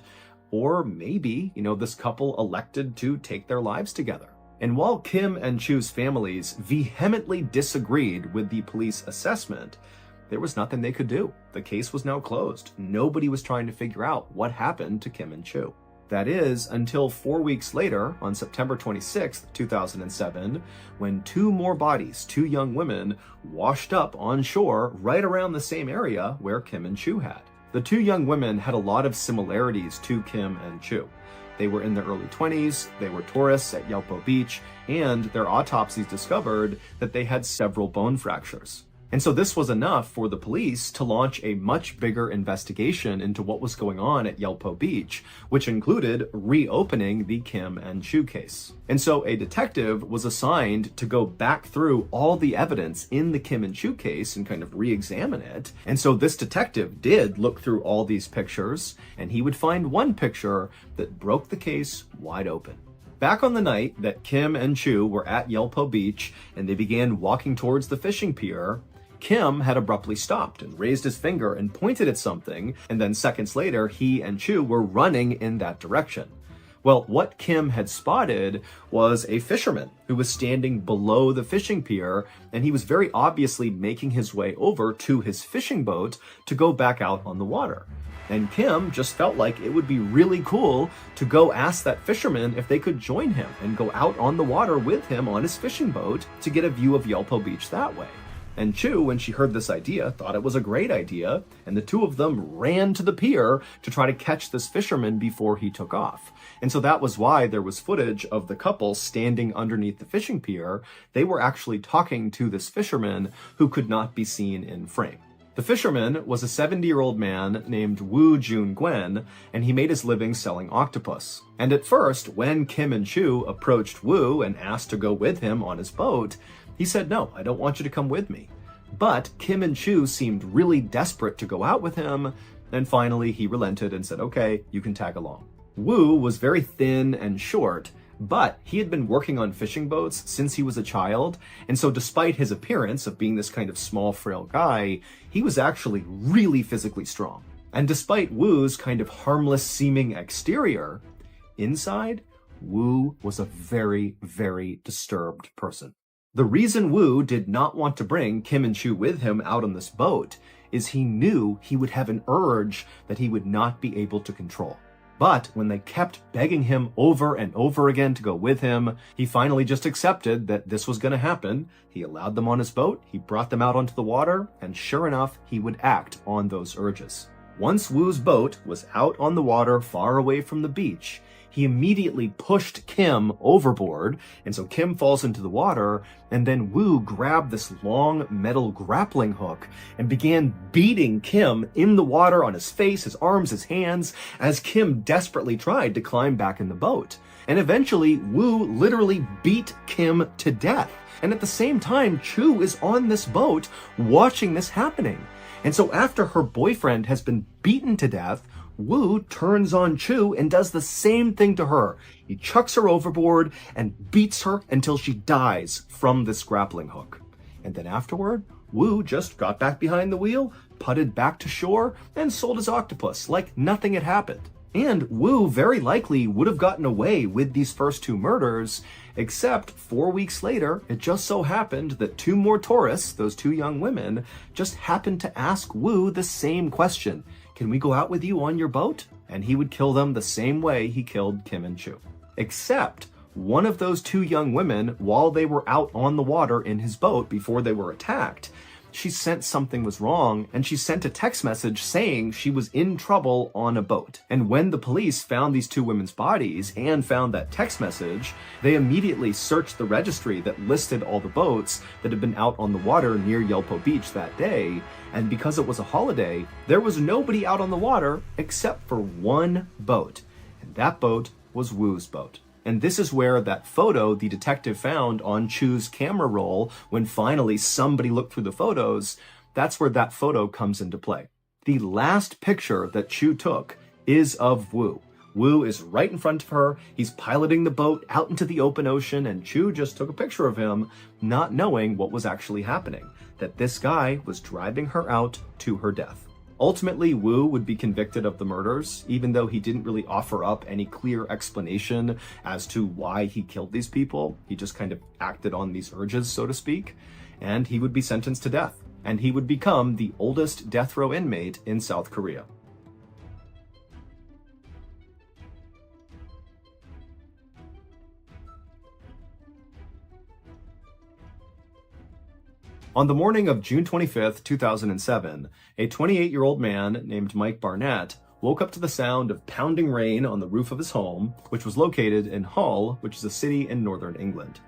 A: or maybe, this couple elected to take their lives together. And while Kim and Chu's families vehemently disagreed with the police assessment, there was nothing they could do. The case was now closed. Nobody was trying to figure out what happened to Kim and Chu. That is, until 4 weeks later, on September 26, 2007, when two more bodies, two young women, washed up on shore right around the same area where Kim and Chu had. The two young women had a lot of similarities to Kim and Chu. They were in their early 20s, they were tourists at Yelpo Beach, and their autopsies discovered that they had several bone fractures. And so this was enough for the police to launch a much bigger investigation into what was going on at Yelpo Beach, which included reopening the Kim and Chu case. And so a detective was assigned to go back through all the evidence in the Kim and Chu case and kind of re-examine it. And so this detective did look through all these pictures, and he would find one picture that broke the case wide open. Back on the night that Kim and Chu were at Yelpo Beach and they began walking towards the fishing pier, Kim had abruptly stopped and raised his finger and pointed at something, and then seconds later, he and Chu were running in that direction. Well, what Kim had spotted was a fisherman who was standing below the fishing pier, and he was very obviously making his way over to his fishing boat to go back out on the water. And Kim just felt like it would be really cool to go ask that fisherman if they could join him and go out on the water with him on his fishing boat to get a view of Yelpo Beach that way. And Chu, when she heard this idea, thought it was a great idea, and the two of them ran to the pier to try to catch this fisherman before he took off. And so that was why there was footage of the couple standing underneath the fishing pier. They were actually talking to this fisherman who could not be seen in frame. The fisherman was a 70-year-old man named Wu Jun Gwen, and he made his living selling octopus. And at first, when Kim and Chu approached Wu and asked to go with him on his boat, he said, "No, I don't want you to come with me." But Kim and Chu seemed really desperate to go out with him, and finally he relented and said, "Okay, you can tag along." Wu was very thin and short, but he had been working on fishing boats since he was a child, and so despite his appearance of being this kind of small, frail guy, he was actually really physically strong. And despite Wu's kind of harmless-seeming exterior, inside, Wu was a very, very disturbed person. The reason Wu did not want to bring Kim and Chu with him out on this boat is he knew he would have an urge that he would not be able to control. But when they kept begging him over and over again to go with him, he finally just accepted that this was going to happen. He allowed them on his boat, he brought them out onto the water, and sure enough, he would act on those urges. Once Wu's boat was out on the water far away from the beach, he immediately pushed Kim overboard, and so Kim falls into the water, and then Wu grabbed this long metal grappling hook and began beating Kim in the water on his face, his arms, his hands, as Kim desperately tried to climb back in the boat. And eventually, Wu literally beat Kim to death. And at the same time, Chu is on this boat watching this happening. And so after her boyfriend has been beaten to death, Wu turns on Chu and does the same thing to her. He chucks her overboard and beats her until she dies from this grappling hook. And then afterward, Wu just got back behind the wheel, putted back to shore, and sold his octopus like nothing had happened. And Wu very likely would have gotten away with these first two murders, except 4 weeks later, it just so happened that two more tourists, those two young women, just happened to ask Wu the same question. "Can we go out with you on your boat?" And he would kill them the same way he killed Kim and Chu. Except one of those two young women, while they were out on the water in his boat before they were attacked, she sensed something was wrong, and she sent a text message saying she was in trouble on a boat. And when the police found these two women's bodies and found that text message, they immediately searched the registry that listed all the boats that had been out on the water near Yelpo Beach that day. And because it was a holiday, there was nobody out on the water except for one boat. And that boat was Wu's boat. And this is where that photo the detective found on Chu's camera roll, when finally somebody looked through the photos, that's where that photo comes into play. The last picture that Chu took is of Wu. Wu is right in front of her. He's piloting the boat out into the open ocean, and Chu just took a picture of him, not knowing what was actually happening, that this guy was driving her out to her death. Ultimately, Wu would be convicted of the murders, even though he didn't really offer up any clear explanation as to why he killed these people. He just kind of acted on these urges, so to speak, and he would be sentenced to death, and he would become the oldest death row inmate in South Korea. On the morning of June 25th, 2007, a 28-year-old man named Mike Barnett woke up to the sound of pounding rain on the roof of his home, which was located in Hull, which is a city in northern England.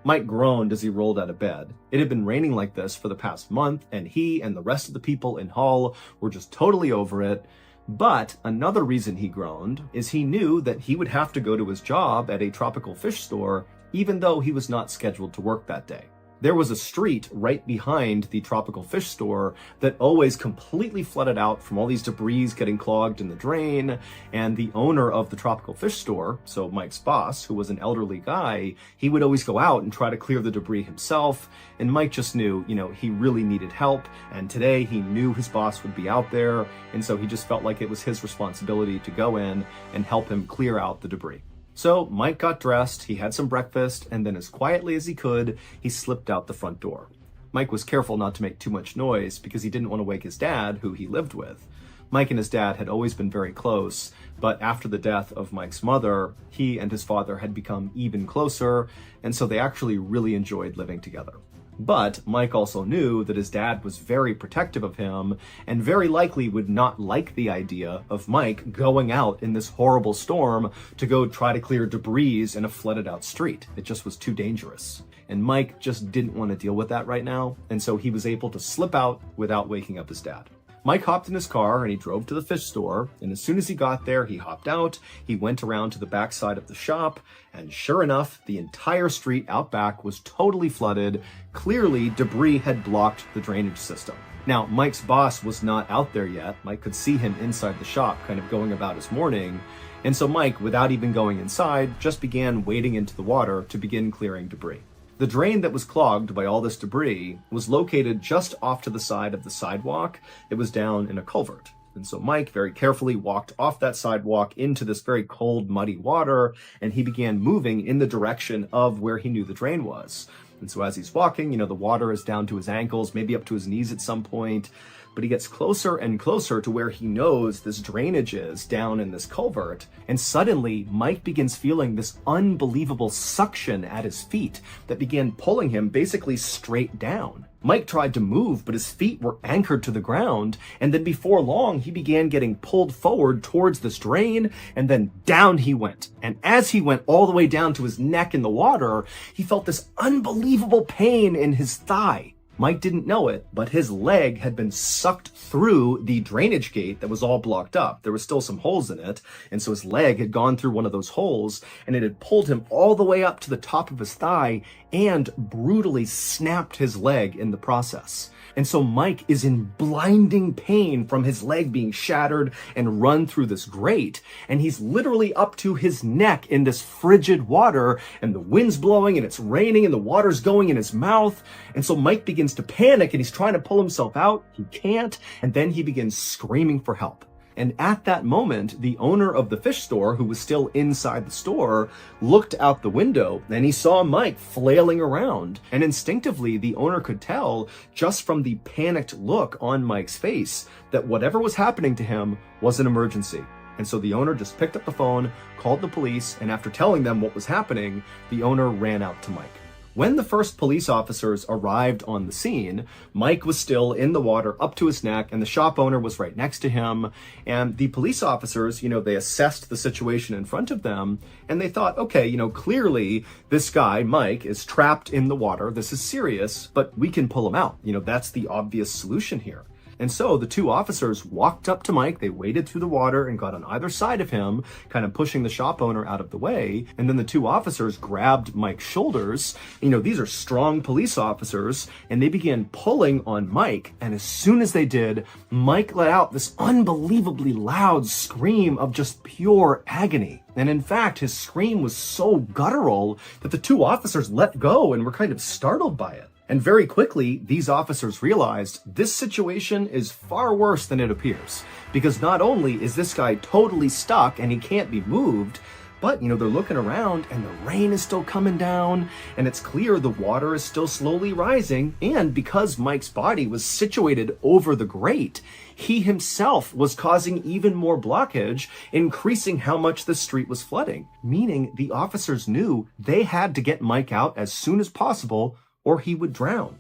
A: Mike groaned as he rolled out of bed. It had been raining like this for the past month, and he and the rest of the people in Hull were just totally over it. But another reason he groaned is he knew that he would have to go to his job at a tropical fish store, even though he was not scheduled to work that day. There was a street right behind the tropical fish store that always completely flooded out from all these debris getting clogged in the drain, and the owner of the tropical fish store, so Mike's boss, who was an elderly guy, he would always go out and try to clear the debris himself, and Mike just knew, he really needed help, and today he knew his boss would be out there, and so he just felt like it was his responsibility to go in and help him clear out the debris. So Mike got dressed, he had some breakfast, and then as quietly as he could, he slipped out the front door. Mike was careful not to make too much noise because he didn't want to wake his dad, who he lived with. Mike and his dad had always been very close, but after the death of Mike's mother, he and his father had become even closer, and so they actually really enjoyed living together. But Mike also knew that his dad was very protective of him and very likely would not like the idea of Mike going out in this horrible storm to go try to clear debris in a flooded out street. It just was too dangerous. And Mike just didn't want to deal with that right now, and so he was able to slip out without waking up his dad. Mike hopped in his car and he drove to the fish store, and as soon as he got there, he hopped out, he went around to the back side of the shop, and sure enough, the entire street out back was totally flooded. Clearly, debris had blocked the drainage system. Now, Mike's boss was not out there yet. Mike could see him inside the shop, kind of going about his morning, and so Mike, without even going inside, just began wading into the water to begin clearing debris. The drain that was clogged by all this debris was located just off to the side of the sidewalk. It was down in a culvert. And so Mike very carefully walked off that sidewalk into this very cold, muddy water, and he began moving in the direction of where he knew the drain was. And so as he's walking, the water is down to his ankles, maybe up to his knees at some point, but he gets closer and closer to where he knows this drainage is down in this culvert. And suddenly, Mike begins feeling this unbelievable suction at his feet that began pulling him basically straight down. Mike tried to move, but his feet were anchored to the ground, and then before long, he began getting pulled forward towards this drain, and then down he went. And as he went all the way down to his neck in the water, he felt this unbelievable pain in his thigh. Mike didn't know it, but his leg had been sucked through the drainage gate that was all blocked up. There was still some holes in it, and so his leg had gone through one of those holes, and it had pulled him all the way up to the top of his thigh and brutally snapped his leg in the process. And so Mike is in blinding pain from his leg being shattered and run through this grate. And he's literally up to his neck in this frigid water, and the wind's blowing and it's raining and the water's going in his mouth. And so Mike begins to panic and he's trying to pull himself out. He can't. And then he begins screaming for help. And at that moment, the owner of the fish store, who was still inside the store, looked out the window and he saw Mike flailing around. And instinctively, the owner could tell just from the panicked look on Mike's face that whatever was happening to him was an emergency. And so the owner just picked up the phone, called the police, and after telling them what was happening, the owner ran out to Mike. When the first police officers arrived on the scene, Mike was still in the water up to his neck, and the shop owner was right next to him. And the police officers, they assessed the situation in front of them, and they thought, okay, clearly this guy, Mike, is trapped in the water. This is serious, but we can pull him out. That's the obvious solution here. And so the two officers walked up to Mike, they waded through the water and got on either side of him, kind of pushing the shop owner out of the way. And then the two officers grabbed Mike's shoulders. These are strong police officers, and they began pulling on Mike. And as soon as they did, Mike let out this unbelievably loud scream of just pure agony. And in fact, his scream was so guttural that the two officers let go and were kind of startled by it. And very quickly, these officers realized this situation is far worse than it appears. Because not only is this guy totally stuck and he can't be moved, but, they're looking around and the rain is still coming down and it's clear the water is still slowly rising. And because Mike's body was situated over the grate, he himself was causing even more blockage, increasing how much the street was flooding. Meaning the officers knew they had to get Mike out as soon as possible or he would drown.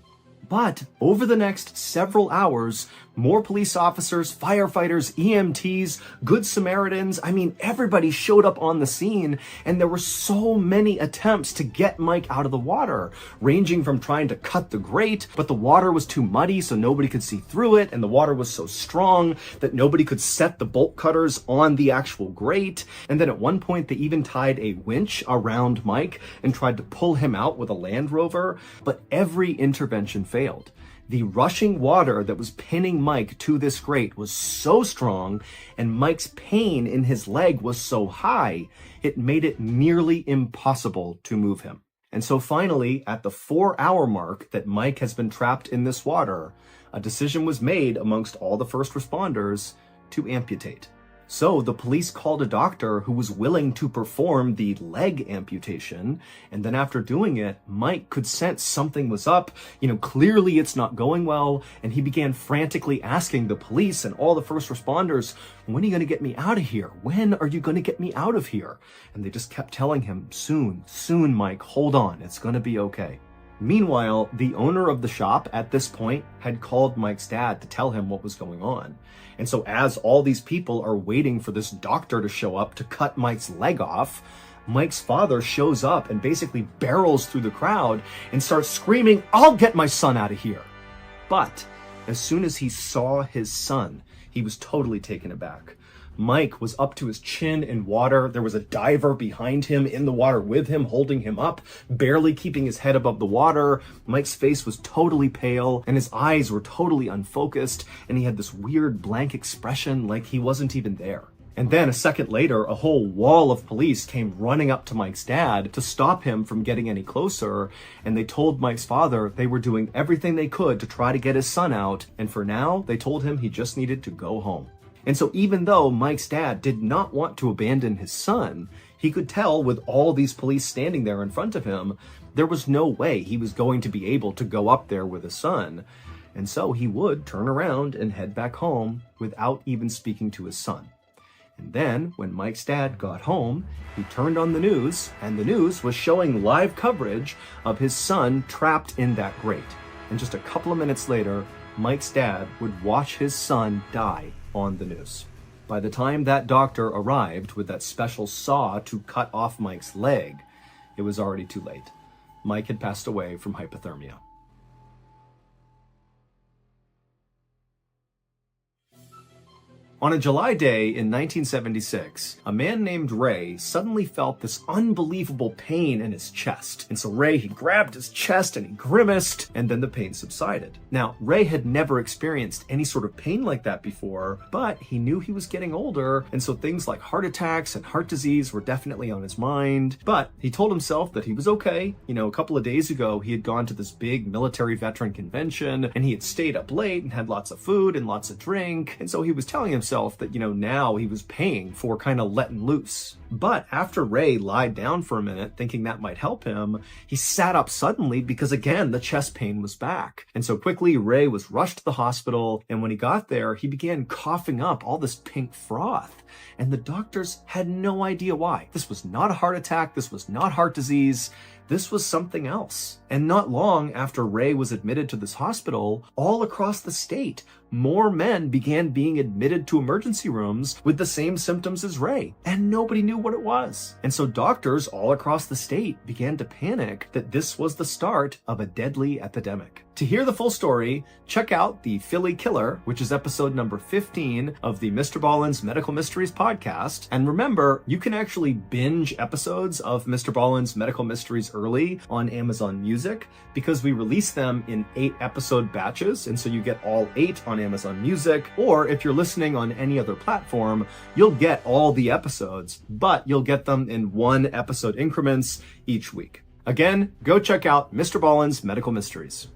A: But over the next several hours, more police officers, firefighters, EMTs, Good Samaritans, everybody showed up on the scene, and there were so many attempts to get Mike out of the water, ranging from trying to cut the grate, but the water was too muddy so nobody could see through it, and the water was so strong that nobody could set the bolt cutters on the actual grate. And then at one point, they even tied a winch around Mike and tried to pull him out with a Land Rover, but every intervention failed. The rushing water that was pinning Mike to this grate was so strong, and Mike's pain in his leg was so high, it made it nearly impossible to move him. And so finally, at the 4-hour mark that Mike has been trapped in this water, a decision was made amongst all the first responders to amputate. So the police called a doctor who was willing to perform the leg amputation. And then after doing it, Mike could sense something was up. Clearly it's not going well. And he began frantically asking the police and all the first responders, when are you going to get me out of here? When are you going to get me out of here? And they just kept telling him, soon, Mike, hold on. It's going to be okay. Meanwhile, the owner of the shop at this point had called Mike's dad to tell him what was going on. And so as all these people are waiting for this doctor to show up to cut Mike's leg off, Mike's father shows up and basically barrels through the crowd and starts screaming, "I'll get my son out of here." But as soon as he saw his son, he was totally taken aback. Mike was up to his chin in water. There was a diver behind him in the water with him, holding him up, barely keeping his head above the water. Mike's face was totally pale and his eyes were totally unfocused, and he had this weird blank expression like he wasn't even there. And then a second later, a whole wall of police came running up to Mike's dad to stop him from getting any closer, and they told Mike's father they were doing everything they could to try to get his son out, and for now, they told him he just needed to go home. And so even though Mike's dad did not want to abandon his son, he could tell with all these police standing there in front of him, there was no way he was going to be able to go up there with his son. And so he would turn around and head back home without even speaking to his son. And then when Mike's dad got home, he turned on the news, and the news was showing live coverage of his son trapped in that grate. And just a couple of minutes later, Mike's dad would watch his son die on the news. By the time that doctor arrived with that special saw to cut off Mike's leg, it was already too late. Mike had passed away from hypothermia. On a July day in 1976, a man named Ray suddenly felt this unbelievable pain in his chest. And so Ray, he grabbed his chest and he grimaced, and then the pain subsided. Now, Ray had never experienced any sort of pain like that before, but he knew he was getting older, and so things like heart attacks and heart disease were definitely on his mind. But he told himself that he was okay. A couple of days ago, he had gone to this big military veteran convention, and he had stayed up late and had lots of food and lots of drink, and so he was telling himself that, now he was paying for kind of letting loose. But after Ray lied down for a minute, thinking that might help him, he sat up suddenly because, again, the chest pain was back. And so quickly, Ray was rushed to the hospital, and when he got there, he began coughing up all this pink froth. And the doctors had no idea why. This was not a heart attack. This was not heart disease. This was something else. And not long after Ray was admitted to this hospital, all across the state, more men began being admitted to emergency rooms with the same symptoms as Ray, and nobody knew what it was. And so doctors all across the state began to panic that this was the start of a deadly epidemic. To hear the full story, check out The Philly Killer, which is episode number 15 of the MrBallen's Medical Mysteries podcast. And remember, you can actually binge episodes of MrBallen's Medical Mysteries early on Amazon Music because we release them in 8-episode batches. And so you get all 8 on Amazon Music. Or if you're listening on any other platform, you'll get all the episodes, but you'll get them in 1-episode increments each week. Again, go check out MrBallen's Medical Mysteries.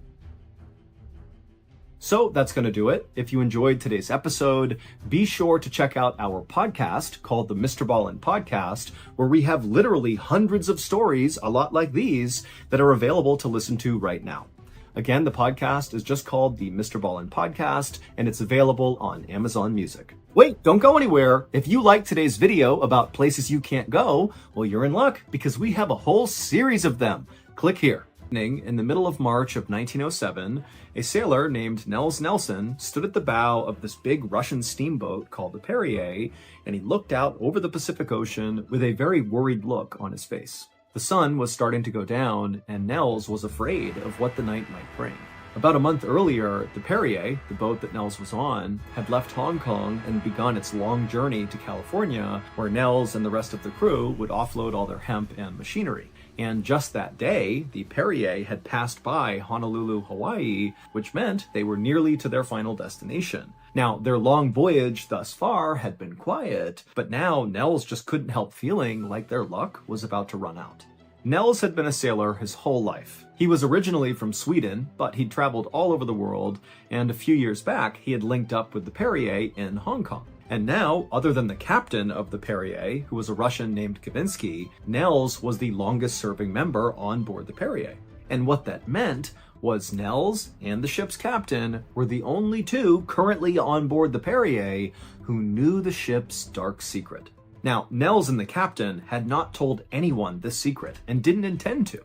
A: So that's going to do it. If you enjoyed today's episode, be sure to check out our podcast called the MrBallen Podcast, where we have literally hundreds of stories, a lot like these, that are available to listen to right now. Again, the podcast is just called the MrBallen Podcast, and it's available on Amazon Music. Wait, don't go anywhere. If you like today's video about places you can't go, well, you're in luck because we have a whole series of them. Click here. In the middle of March of 1907, a sailor named Nels Nelson stood at the bow of this big Russian steamboat called the Perrier, and he looked out over the Pacific Ocean with a very worried look on his face. The sun was starting to go down, and Nels was afraid of what the night might bring. About a month earlier, the Perrier, the boat that Nels was on, had left Hong Kong and begun its long journey to California, where Nels and the rest of the crew would offload all their hemp and machinery. And just that day, the Perrier had passed by Honolulu, Hawaii, which meant they were nearly to their final destination. Now, their long voyage thus far had been quiet, but now Nels just couldn't help feeling like their luck was about to run out. Nels had been a sailor his whole life. He was originally from Sweden, but he'd traveled all over the world, and a few years back, he had linked up with the Perrier in Hong Kong. And now, other than the captain of the Perrier, who was a Russian named Kavinsky, Nels was the longest-serving member on board the Perrier. And what that meant was Nels and the ship's captain were the only two currently on board the Perrier who knew the ship's dark secret. Now, Nels and the captain had not told anyone this secret and didn't intend to.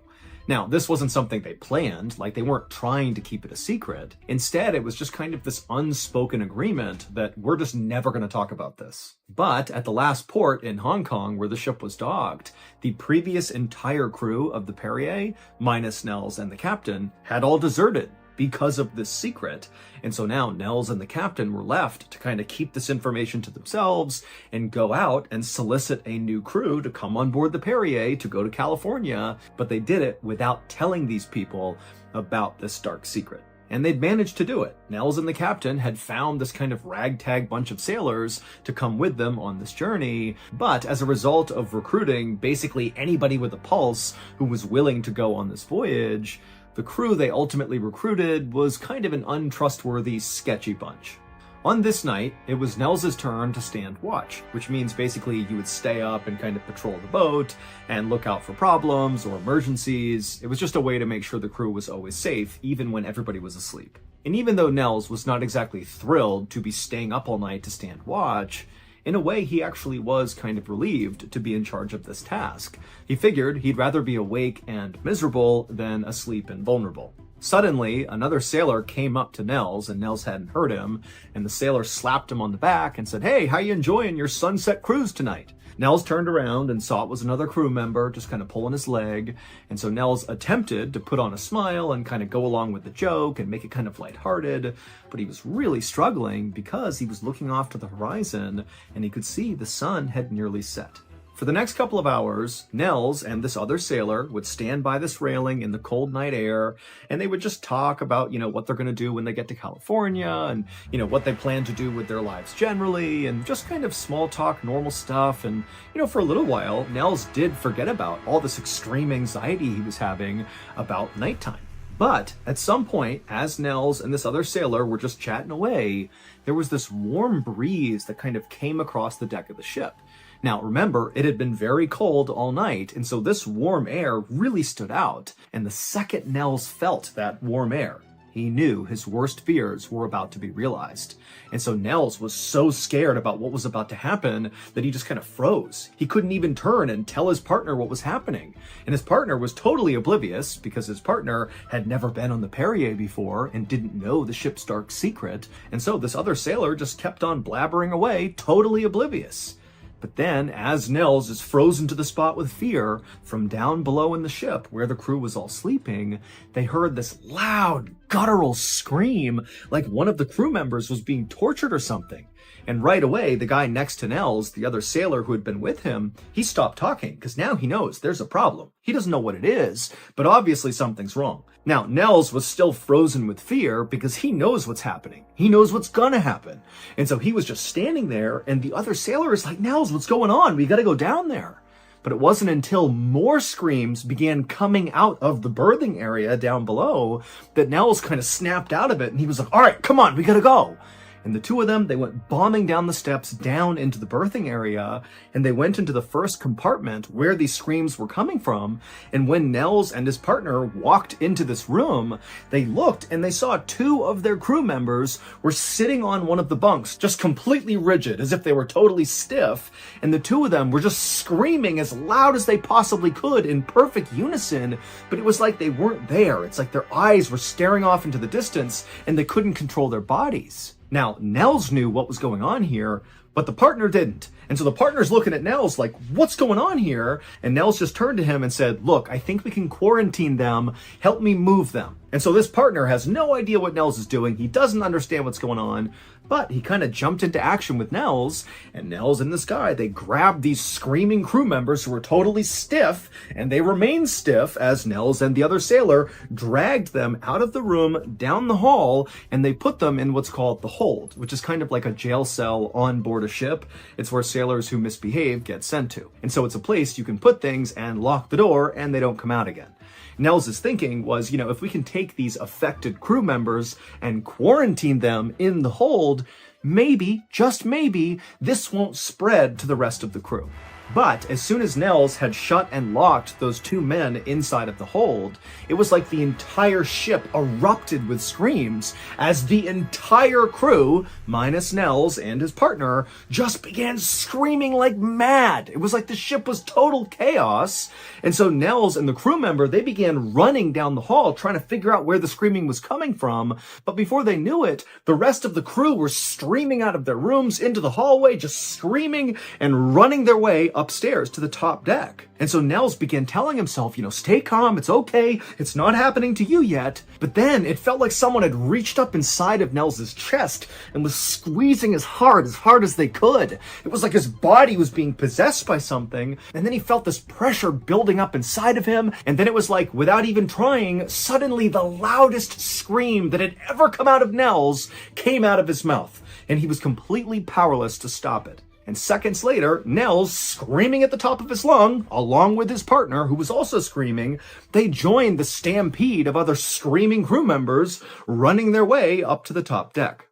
A: Now, this wasn't something they planned, like they weren't trying to keep it a secret. Instead, it was just kind of this unspoken agreement that we're just never going to talk about this. But at the last port in Hong Kong where the ship was docked, the previous entire crew of the Perrier, minus Nels and the captain, had all deserted because of this secret. And so now Nels and the captain were left to kind of keep this information to themselves and go out and solicit a new crew to come on board the Perrier to go to California. But they did it without telling these people about this dark secret. And they'd managed to do it. Nels and the captain had found this kind of ragtag bunch of sailors to come with them on this journey. But as a result of recruiting basically anybody with a pulse who was willing to go on this voyage, the crew they ultimately recruited was kind of an untrustworthy, sketchy bunch. On this night, it was Nels's turn to stand watch, which means basically you would stay up and kind of patrol the boat and look out for problems or emergencies. It was just a way to make sure the crew was always safe, even when everybody was asleep. And even though Nels was not exactly thrilled to be staying up all night to stand watch, in a way, he actually was kind of relieved to be in charge of this task. He figured he'd rather be awake and miserable than asleep and vulnerable. Suddenly, another sailor came up to Nels, and Nels hadn't heard him, and the sailor slapped him on the back and said, "Hey, how you enjoying your sunset cruise tonight?" Nels turned around and saw it was another crew member just kind of pulling his leg. And so Nels attempted to put on a smile and kind of go along with the joke and make it kind of lighthearted. But he was really struggling because he was looking off to the horizon and he could see the sun had nearly set. For the next couple of hours, Nels and this other sailor would stand by this railing in the cold night air, and they would just talk about, what they're going to do when they get to California and, what they plan to do with their lives generally, and just kind of small talk, normal stuff. And, for a little while, Nels did forget about all this extreme anxiety he was having about nighttime. But at some point, as Nels and this other sailor were just chatting away, there was this warm breeze that kind of came across the deck of the ship. Now, remember, it had been very cold all night, and so this warm air really stood out. And the second Nels felt that warm air, he knew his worst fears were about to be realized. And so Nels was so scared about what was about to happen that he just kind of froze. He couldn't even turn and tell his partner what was happening. And his partner was totally oblivious because his partner had never been on the Perrier before and didn't know the ship's dark secret. And so this other sailor just kept on blabbering away, totally oblivious. But then, as Nels is frozen to the spot with fear, from down below in the ship, where the crew was all sleeping, they heard this loud, guttural scream, like one of the crew members was being tortured or something. And right away, the guy next to Nels, the other sailor who had been with him, he stopped talking, because now he knows there's a problem. He doesn't know what it is, but obviously something's wrong. Now, Nels was still frozen with fear because he knows what's happening. He knows what's gonna happen. And so he was just standing there, and the other sailor is like, Nels, what's going on? We gotta go down there. But it wasn't until more screams began coming out of the berthing area down below that Nels kind of snapped out of it, and he was like, all right, come on, we gotta go. And the two of them, they went bombing down the steps down into the berthing area, and they went into the first compartment where these screams were coming from. And when Nels and his partner walked into this room, they looked and they saw two of their crew members were sitting on one of the bunks, just completely rigid, as if they were totally stiff. And the two of them were just screaming as loud as they possibly could in perfect unison, but it was like they weren't there. It's like their eyes were staring off into the distance and they couldn't control their bodies. Now, Nels knew what was going on here, but the partner didn't. And so the partner's looking at Nels like, what's going on here? And Nels just turned to him and said, look, I think we can quarantine them. Help me move them. And so this partner has no idea what Nels is doing. He doesn't understand what's going on, but he kind of jumped into action with Nels. And Nels and this guy, they grabbed these screaming crew members who were totally stiff, and they remained stiff as Nels and the other sailor dragged them out of the room, down the hall, and they put them in what's called the hold, which is kind of like a jail cell on board a ship. It's where sailors who misbehave get sent to. And so it's a place you can put things and lock the door and they don't come out again. Nels' thinking was, if we can take these affected crew members and quarantine them in the hold, maybe, just maybe, this won't spread to the rest of the crew. But as soon as Nels had shut and locked those two men inside of the hold, it was like the entire ship erupted with screams as the entire crew, minus Nels and his partner, just began screaming like mad. It was like the ship was total chaos. And so Nels and the crew member, they began running down the hall trying to figure out where the screaming was coming from. But before they knew it, the rest of the crew were streaming out of their rooms into the hallway, just screaming and running their way upstairs to the top deck. And so Nels began telling himself, stay calm, it's okay, it's not happening to you yet. But then it felt like someone had reached up inside of Nels' chest and was squeezing as hard as they could. It was like his body was being possessed by something, and then he felt this pressure building up inside of him, and then it was like, without even trying, suddenly the loudest scream that had ever come out of Nels came out of his mouth, and he was completely powerless to stop it. And seconds later, Nels, screaming at the top of his lung, along with his partner, who was also screaming, they joined the stampede of other screaming crew members running their way up to the top deck.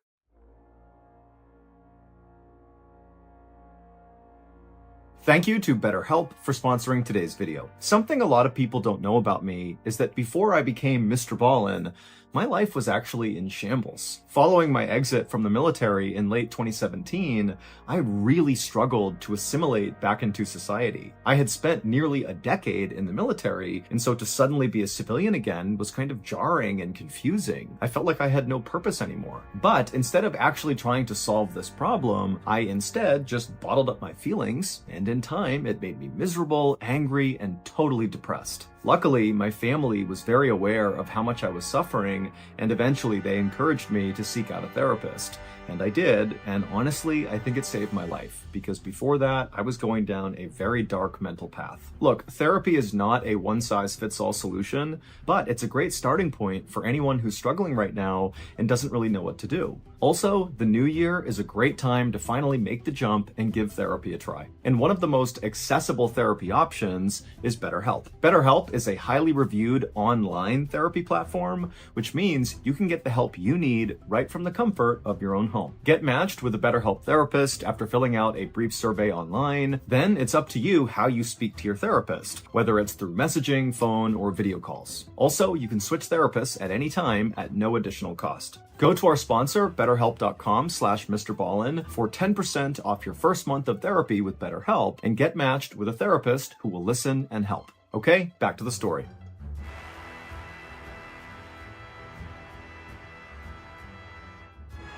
A: Thank you to BetterHelp for sponsoring today's video. Something a lot of people don't know about me is that before I became MrBallen, my life was actually in shambles. Following my exit from the military in late 2017, I really struggled to assimilate back into society. I had spent nearly a decade in the military, and so to suddenly be a civilian again was kind of jarring and confusing. I felt like I had no purpose anymore. But instead of actually trying to solve this problem, I instead just bottled up my feelings, and in time, it made me miserable, angry, and totally depressed. Luckily, my family was very aware of how much I was suffering, and eventually they encouraged me to seek out a therapist. And I did, and honestly, I think it saved my life, because before that, I was going down a very dark mental path. Look, therapy is not a one-size-fits-all solution, but it's a great starting point for anyone who's struggling right now and doesn't really know what to do. Also, the new year is a great time to finally make the jump and give therapy a try. And one of the most accessible therapy options is BetterHelp. BetterHelp is a highly reviewed online therapy platform, which means you can get the help you need right from the comfort of your own home. Get matched with a BetterHelp therapist after filling out a brief survey online. Then it's up to you how you speak to your therapist, whether it's through messaging, phone, or video calls. Also, you can switch therapists at any time at no additional cost. Go to our sponsor, BetterHelp.com/MrBallen for 10% off your first month of therapy with BetterHelp and get matched with a therapist who will listen and help. Okay, back to the story.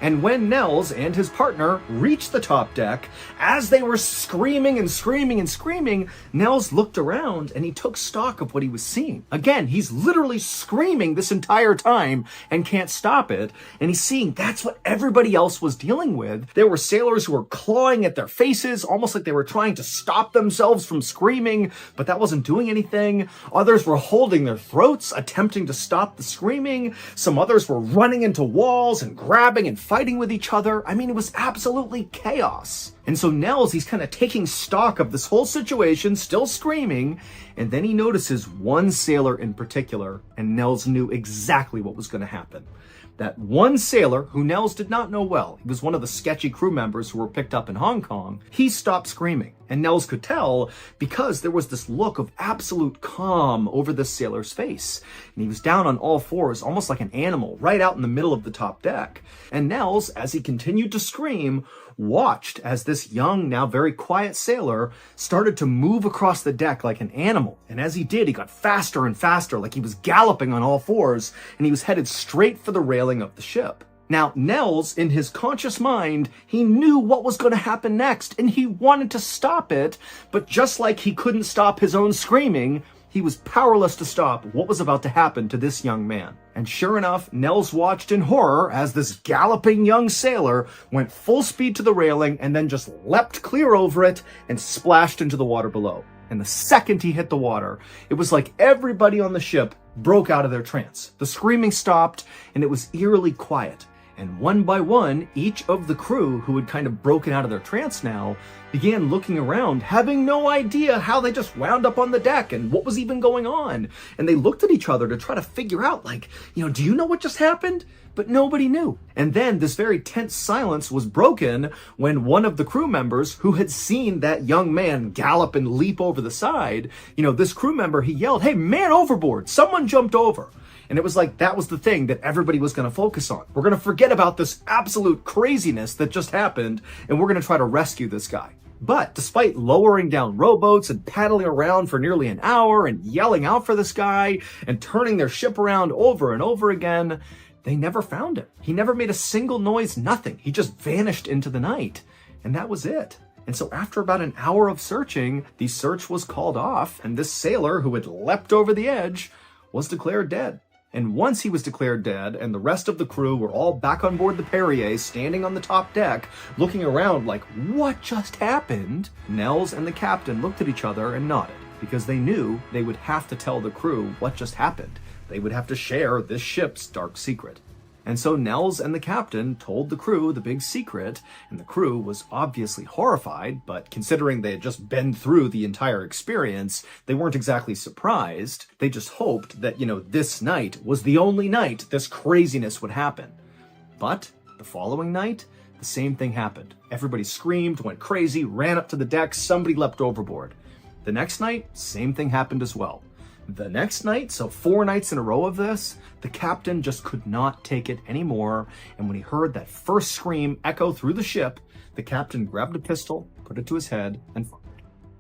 A: And when Nels and his partner reached the top deck, as they were screaming and screaming and screaming, Nels looked around and he took stock of what he was seeing. Again, he's literally screaming this entire time and can't stop it. And he's seeing that's what everybody else was dealing with. There were sailors who were clawing at their faces, almost like they were trying to stop themselves from screaming, but that wasn't doing anything. Others were holding their throats, attempting to stop the screaming. Some others were running into walls and grabbing and fighting with each other. I mean, it was absolutely chaos. And so Nels, he's kind of taking stock of this whole situation, still screaming, and then he notices one sailor in particular, and Nels knew exactly what was going to happen. That one sailor, who Nels did not know well, he was one of the sketchy crew members who were picked up in Hong Kong, he stopped screaming. And Nels could tell because there was this look of absolute calm over this sailor's face. And he was down on all fours, almost like an animal, right out in the middle of the top deck. And Nels, as he continued to scream, watched as this young, now very quiet sailor started to move across the deck like an animal. And as he did, he got faster and faster, like he was galloping on all fours, and he was headed straight for the railing of the ship. Now, Nels, in his conscious mind, he knew what was going to happen next, and he wanted to stop it, but just like he couldn't stop his own screaming, he was powerless to stop what was about to happen to this young man. And sure enough, Nels watched in horror as this galloping young sailor went full speed to the railing and then just leapt clear over it and splashed into the water below. And the second he hit the water, it was like everybody on the ship broke out of their trance. The screaming stopped, and it was eerily quiet. And one by one, each of the crew who had kind of broken out of their trance now began looking around, having no idea how they just wound up on the deck and what was even going on. And they looked at each other to try to figure out, like, do you know what just happened? But nobody knew. And then this very tense silence was broken when one of the crew members who had seen that young man gallop and leap over the side, this crew member, he yelled, "Hey, man overboard, someone jumped over." And it was like that was the thing that everybody was going to focus on. We're going to forget about this absolute craziness that just happened, and we're going to try to rescue this guy. But despite lowering down rowboats and paddling around for nearly an hour and yelling out for this guy and turning their ship around over and over again, they never found him. He never made a single noise, nothing. He just vanished into the night. And that was it. And so after about an hour of searching, the search was called off, and this sailor who had leapt over the edge was declared dead. And once he was declared dead and the rest of the crew were all back on board the Perrier, standing on the top deck, looking around like, what just happened? Nels and the captain looked at each other and nodded, because they knew they would have to tell the crew what just happened. They would have to share this ship's dark secret. And so Nels and the captain told the crew the big secret, and the crew was obviously horrified, but considering they had just been through the entire experience, they weren't exactly surprised. They just hoped that, this night was the only night this craziness would happen. But the following night, the same thing happened. Everybody screamed, went crazy, ran up to the deck, somebody leapt overboard. The next night, same thing happened as well. The next night, so 4 nights in a row of this, the captain just could not take it anymore, and when he heard that first scream echo through the ship, the captain grabbed a pistol, put it to his head, and fired.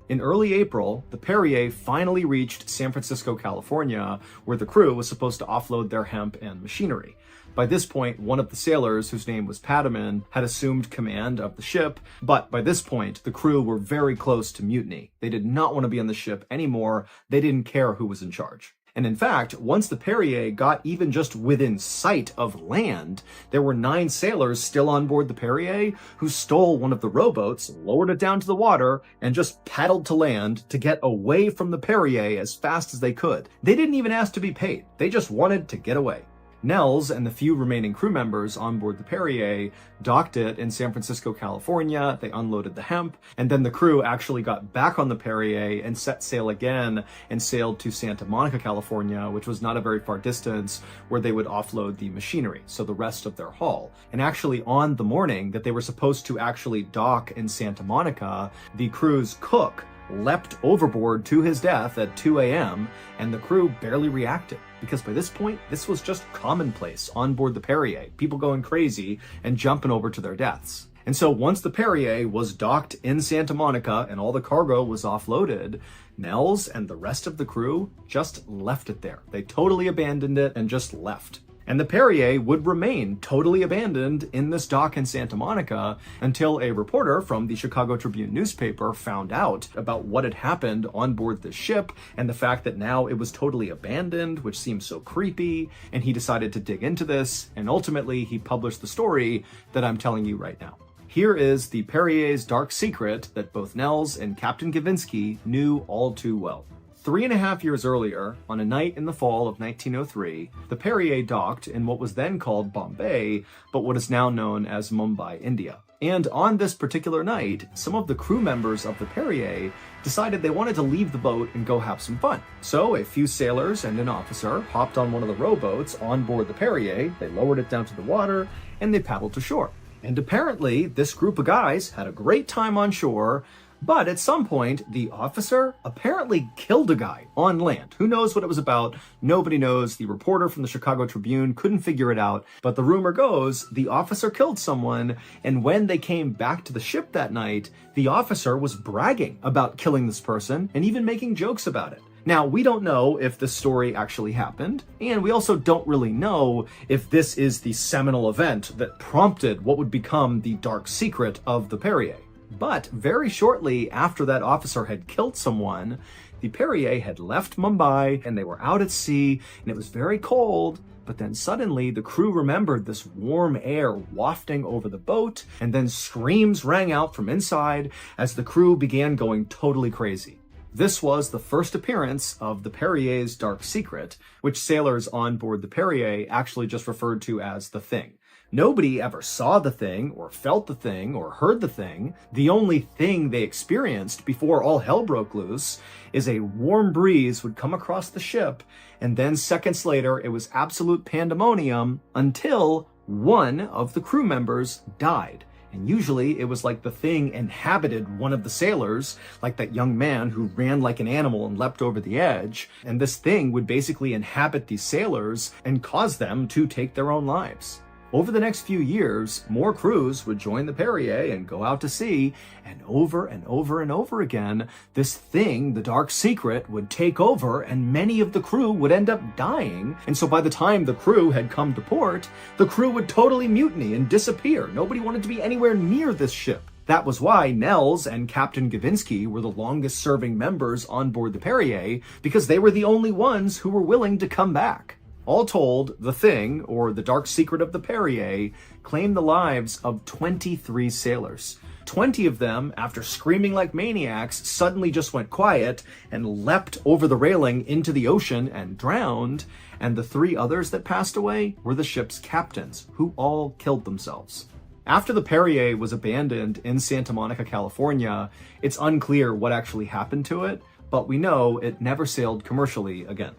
A: In early April, the Perrier finally reached San Francisco, California, where the crew was supposed to offload their hemp and machinery. By this point, one of the sailors, whose name was Padaman, had assumed command of the ship, but by this point, the crew were very close to mutiny. They did not want to be on the ship anymore. They didn't care who was in charge. And in fact, once the Perrier got even just within sight of land, there were 9 sailors still on board the Perrier who stole one of the rowboats, lowered it down to the water, and just paddled to land to get away from the Perrier as fast as they could. They didn't even ask to be paid. They just wanted to get away. Nels and the few remaining crew members on board the Perrier docked it in San Francisco, California. They unloaded the hemp, and then the crew actually got back on the Perrier and set sail again and sailed to Santa Monica, California, which was not a very far distance, where they would offload the machinery, so the rest of their haul. And actually on the morning that they were supposed to actually dock in Santa Monica, the crew's cook leapt overboard to his death at 2 a.m., and the crew barely reacted, because by this point, this was just commonplace on board the Perrier, people going crazy and jumping over to their deaths. And so once the Perrier was docked in Santa Monica and all the cargo was offloaded, Nels and the rest of the crew just left it there. They totally abandoned it and just left. And the Perrier would remain totally abandoned in this dock in Santa Monica until a reporter from the Chicago Tribune newspaper found out about what had happened on board the ship and the fact that now it was totally abandoned, which seems so creepy, and he decided to dig into this, and ultimately he published the story that I'm telling you right now. Here is the Perrier's dark secret that both Nels and Captain Gavinsky knew all too well. 3.5 years earlier, on a night in the fall of 1903, the Perrier docked in what was then called Bombay, but what is now known as Mumbai, India. And on this particular night, some of the crew members of the Perrier decided they wanted to leave the boat and go have some fun. So a few sailors and an officer hopped on one of the rowboats on board the Perrier, they lowered it down to the water, and they paddled to shore. And apparently, this group of guys had a great time on shore, but at some point, the officer apparently killed a guy on land. Who knows what it was about? Nobody knows. The reporter from the Chicago Tribune couldn't figure it out. But the rumor goes the officer killed someone, and when they came back to the ship that night, the officer was bragging about killing this person and even making jokes about it. Now, we don't know if this story actually happened, and we also don't really know if this is the seminal event that prompted what would become the dark secret of the Perrier. But very shortly after that officer had killed someone, the Perrier had left Mumbai and they were out at sea and it was very cold. But then suddenly the crew remembered this warm air wafting over the boat, and then screams rang out from inside as the crew began going totally crazy. This was the first appearance of the Perrier's dark secret, which sailors on board the Perrier actually just referred to as the Thing. Nobody ever saw the thing, or felt the thing, or heard the thing. The only thing they experienced before all hell broke loose is a warm breeze would come across the ship, and then seconds later it was absolute pandemonium until one of the crew members died. And usually it was like the thing inhabited one of the sailors, like that young man who ran like an animal and leapt over the edge. And this thing would basically inhabit these sailors and cause them to take their own lives. Over the next few years, more crews would join the Perrier and go out to sea, and over and over and over again, this thing, the dark secret, would take over and many of the crew would end up dying. And so by the time the crew had come to port, the crew would totally mutiny and disappear. Nobody wanted to be anywhere near this ship. That was why Nels and Captain Gavinsky were the longest serving members on board the Perrier, because they were the only ones who were willing to come back. All told, the Thing, or the dark secret of the Perrier, claimed the lives of 23 sailors. 20 of them, after screaming like maniacs, suddenly just went quiet and leapt over the railing into the ocean and drowned, and the 3 others that passed away were the ship's captains, who all killed themselves. After the Perrier was abandoned in Santa Monica, California, it's unclear what actually happened to it, but we know it never sailed commercially again.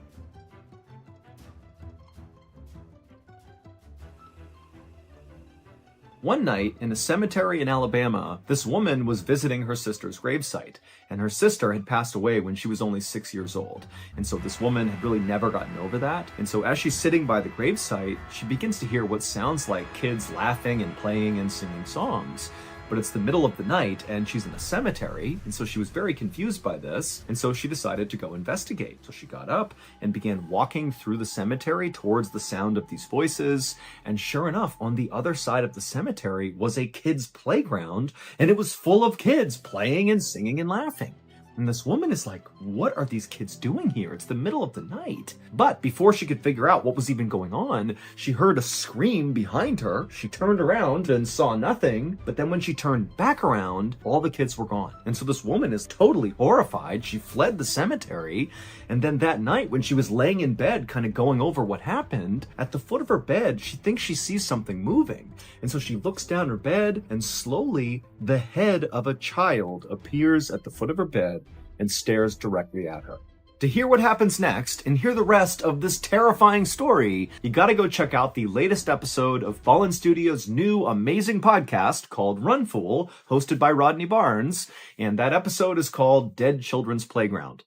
A: One night, in a cemetery in Alabama, this woman was visiting her sister's gravesite, and her sister had passed away when she was only 6 years old. And so this woman had really never gotten over that. And so as she's sitting by the gravesite, she begins to hear what sounds like kids laughing and playing and singing songs. But it's the middle of the night and she's in a cemetery, and so she was very confused by this, and so she decided to go investigate. So she got up and began walking through the cemetery towards the sound of these voices, and sure enough, on the other side of the cemetery was a kid's playground, and it was full of kids playing and singing and laughing. And this woman is like, what are these kids doing here? It's the middle of the night. But before she could figure out what was even going on, she heard a scream behind her. She turned around and saw nothing. But then when she turned back around, all the kids were gone. And so this woman is totally horrified. She fled the cemetery. And then that night, when she was laying in bed, kind of going over what happened, at the foot of her bed, she thinks she sees something moving. And so she looks down her bed, and slowly the head of a child appears at the foot of her bed and stares directly at her. To hear what happens next and hear the rest of this terrifying story, you gotta go check out the latest episode of Ballen Studios' new amazing podcast called Run Fool, hosted by Rodney Barnes, and that episode is called Dead Children's Playground.